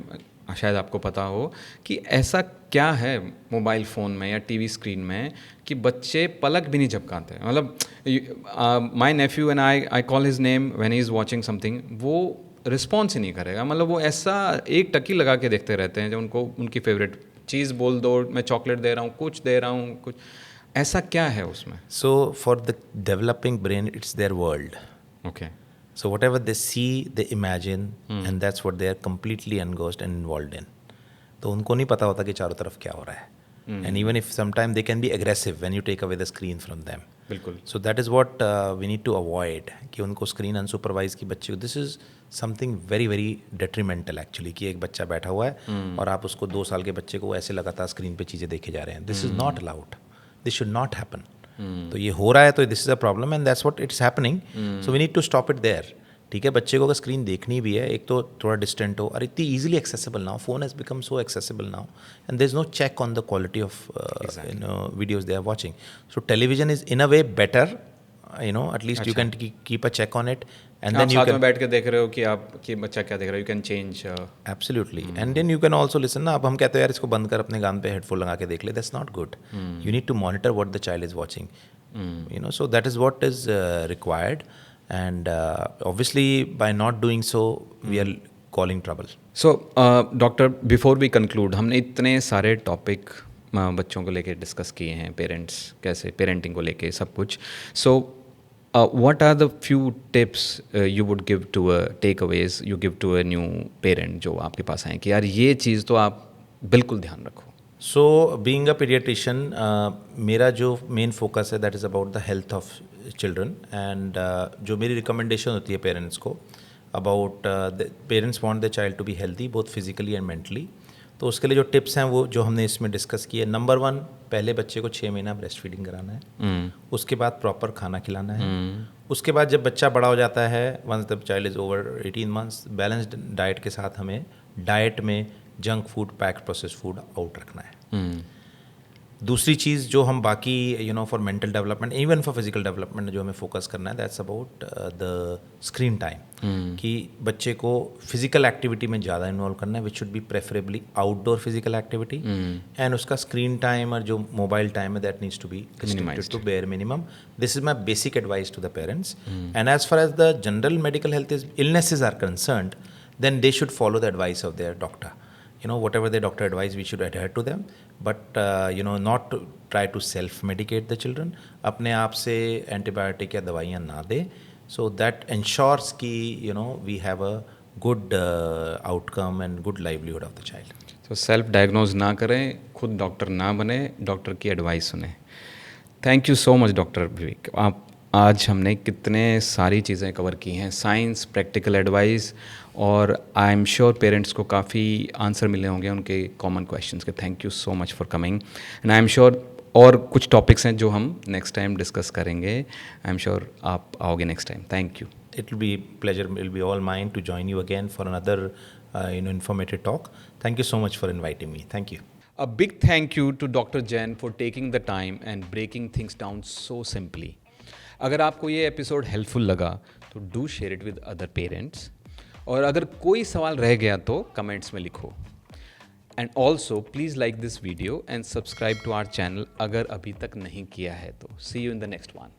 शायद आपको पता हो कि ऐसा क्या है मोबाइल फ़ोन में या टीवी स्क्रीन में कि बच्चे पलक भी नहीं झपकाते हैं. मतलब my Neiphiu and I call his name when he is watching something, वो रिस्पॉन्स ही नहीं करेगा. मतलब वो ऐसा एक टकी लगा के देखते रहते हैं, जो उनको उनकी फेवरेट चीज़ बोल दो, मैं चॉकलेट दे रहा हूँ, कुछ दे रहा हूँ, कुछ ऐसा क्या है उसमें. So for the developing brain it's there world. Okay. So whatever they see, they imagine, and that's what they are completely engrossed and involved in. तो उनको नहीं पता होता कि चारों तरफ क्या हो रहा है. And even if sometimes they can be aggressive when you take away the screen from them. बिल्कुल. So that is what we need to avoid, कि उनको screen unsupervised की बच्चे को, this is something very very detrimental actually, कि एक बच्चा बैठा हुआ है और आप उसको 2 साल के बच्चे को ऐसे लगातार स्क्रीन पे चीज़ें देखे जा रहे हैं. This is not allowed. This should not happen. तो ये हो रहा है, तो this is a problem and that's what it's happening. So we need to stop it there. ठीक है, बच्चे को अगर स्क्रीन देखनी भी है, एक तो थोड़ा डिस्टेंट हो, और इतनी easily accessible now, phone has become so accessible now and there is no check on the quality of videos they are watching. So television is in a way better, you know, at least you can keep a check on it, and then you can बैठ के देख रहे हो कि आप कि बच्चा क्या देख रहा है, you can change. Absolutely. And then you can also listen ना. अब हम कहते हैं यार इसको बंद कर, अपने कान पे हेडफोन लगा के देख ले. That's not good. You need to monitor what the child is watching. You know, so that is what is required, and obviously by not doing so we are calling trouble. So doctor, before we conclude, हमने इतने सारे topic बच्चों को लेके discuss किए हैं, parents कैसे parenting को लेके सब कुछ. सो what are the few tips you would give to takeaways you give to a new parent जो आपके पास आए कि यार ये चीज़ तो आप बिल्कुल ध्यान रखो. So being a pediatrician, मेरा जो मेन फोकस है that is about the health of children, and जो मेरी रिकमेंडेशन होती है पेरेंट्स को about parents want the child to be healthy both physically and mentally. तो उसके लिए जो टिप्स हैं वो जो हमने इसमें डिस्कस किए. नंबर 1, पहले बच्चे को 6 महीना ब्रेस्ट फीडिंग कराना है. उसके बाद प्रॉपर खाना खिलाना है. उसके बाद जब बच्चा बड़ा हो जाता है, once the child is over 18 months, balanced diet के साथ हमें डाइट में junk food, packed process food out रखना है. दूसरी चीज़ जो हम बाकी you know for mental development, even for physical development जो हमें फोकस करना है, that's about the screen time. कि बच्चे को फिजिकल एक्टिविटी में ज़्यादा इन्वॉल्व करना है, which should be preferably outdoor physical activity, and उसका स्क्रीन टाइम और जो मोबाइल टाइम है that needs to be restricted to bare minimum. This is my basic advice to the parents. And as far as the general medical health illnesses are concerned, then they should follow the advice of their doctor. You know, whatever the doctor advise, we should adhere to them, but you know, not to try to self-medicate the children. अपने आप से antibiotic या दवाइयाँ ना दें. So that ensures कि you know we have a good outcome and good livelihood of the child. तो self diagnose ना करें, खुद डॉक्टर ना बने, डॉक्टर की एडवाइस सुने. Thank you so much doctor Vivek. आप आज हमने कितने सारी चीज़ें कवर की हैं, साइंस, प्रैक्टिकल एडवाइस, और आई एम श्योर पेरेंट्स को काफ़ी आंसर मिले होंगे उनके कॉमन क्वेश्चंस के. Thank you so much for coming, and I am sure और कुछ टॉपिक्स हैं जो हम नेक्स्ट टाइम डिस्कस करेंगे. आई एम श्योर आप आओगे next time. Thank you. It will be pleasure. It will be all mine to join you again for another you know informative talk. Thank you so much for inviting me. Thank you. A big thank you to Dr. Jain for taking the time and breaking things down so simply. अगर आपको ये episode helpful लगा तो do share it with other parents, और अगर कोई सवाल रह गया तो कमेंट्स में लिखो. And also please like this video and subscribe to our channel अगर अभी तक नहीं किया है तो. See you in the next one.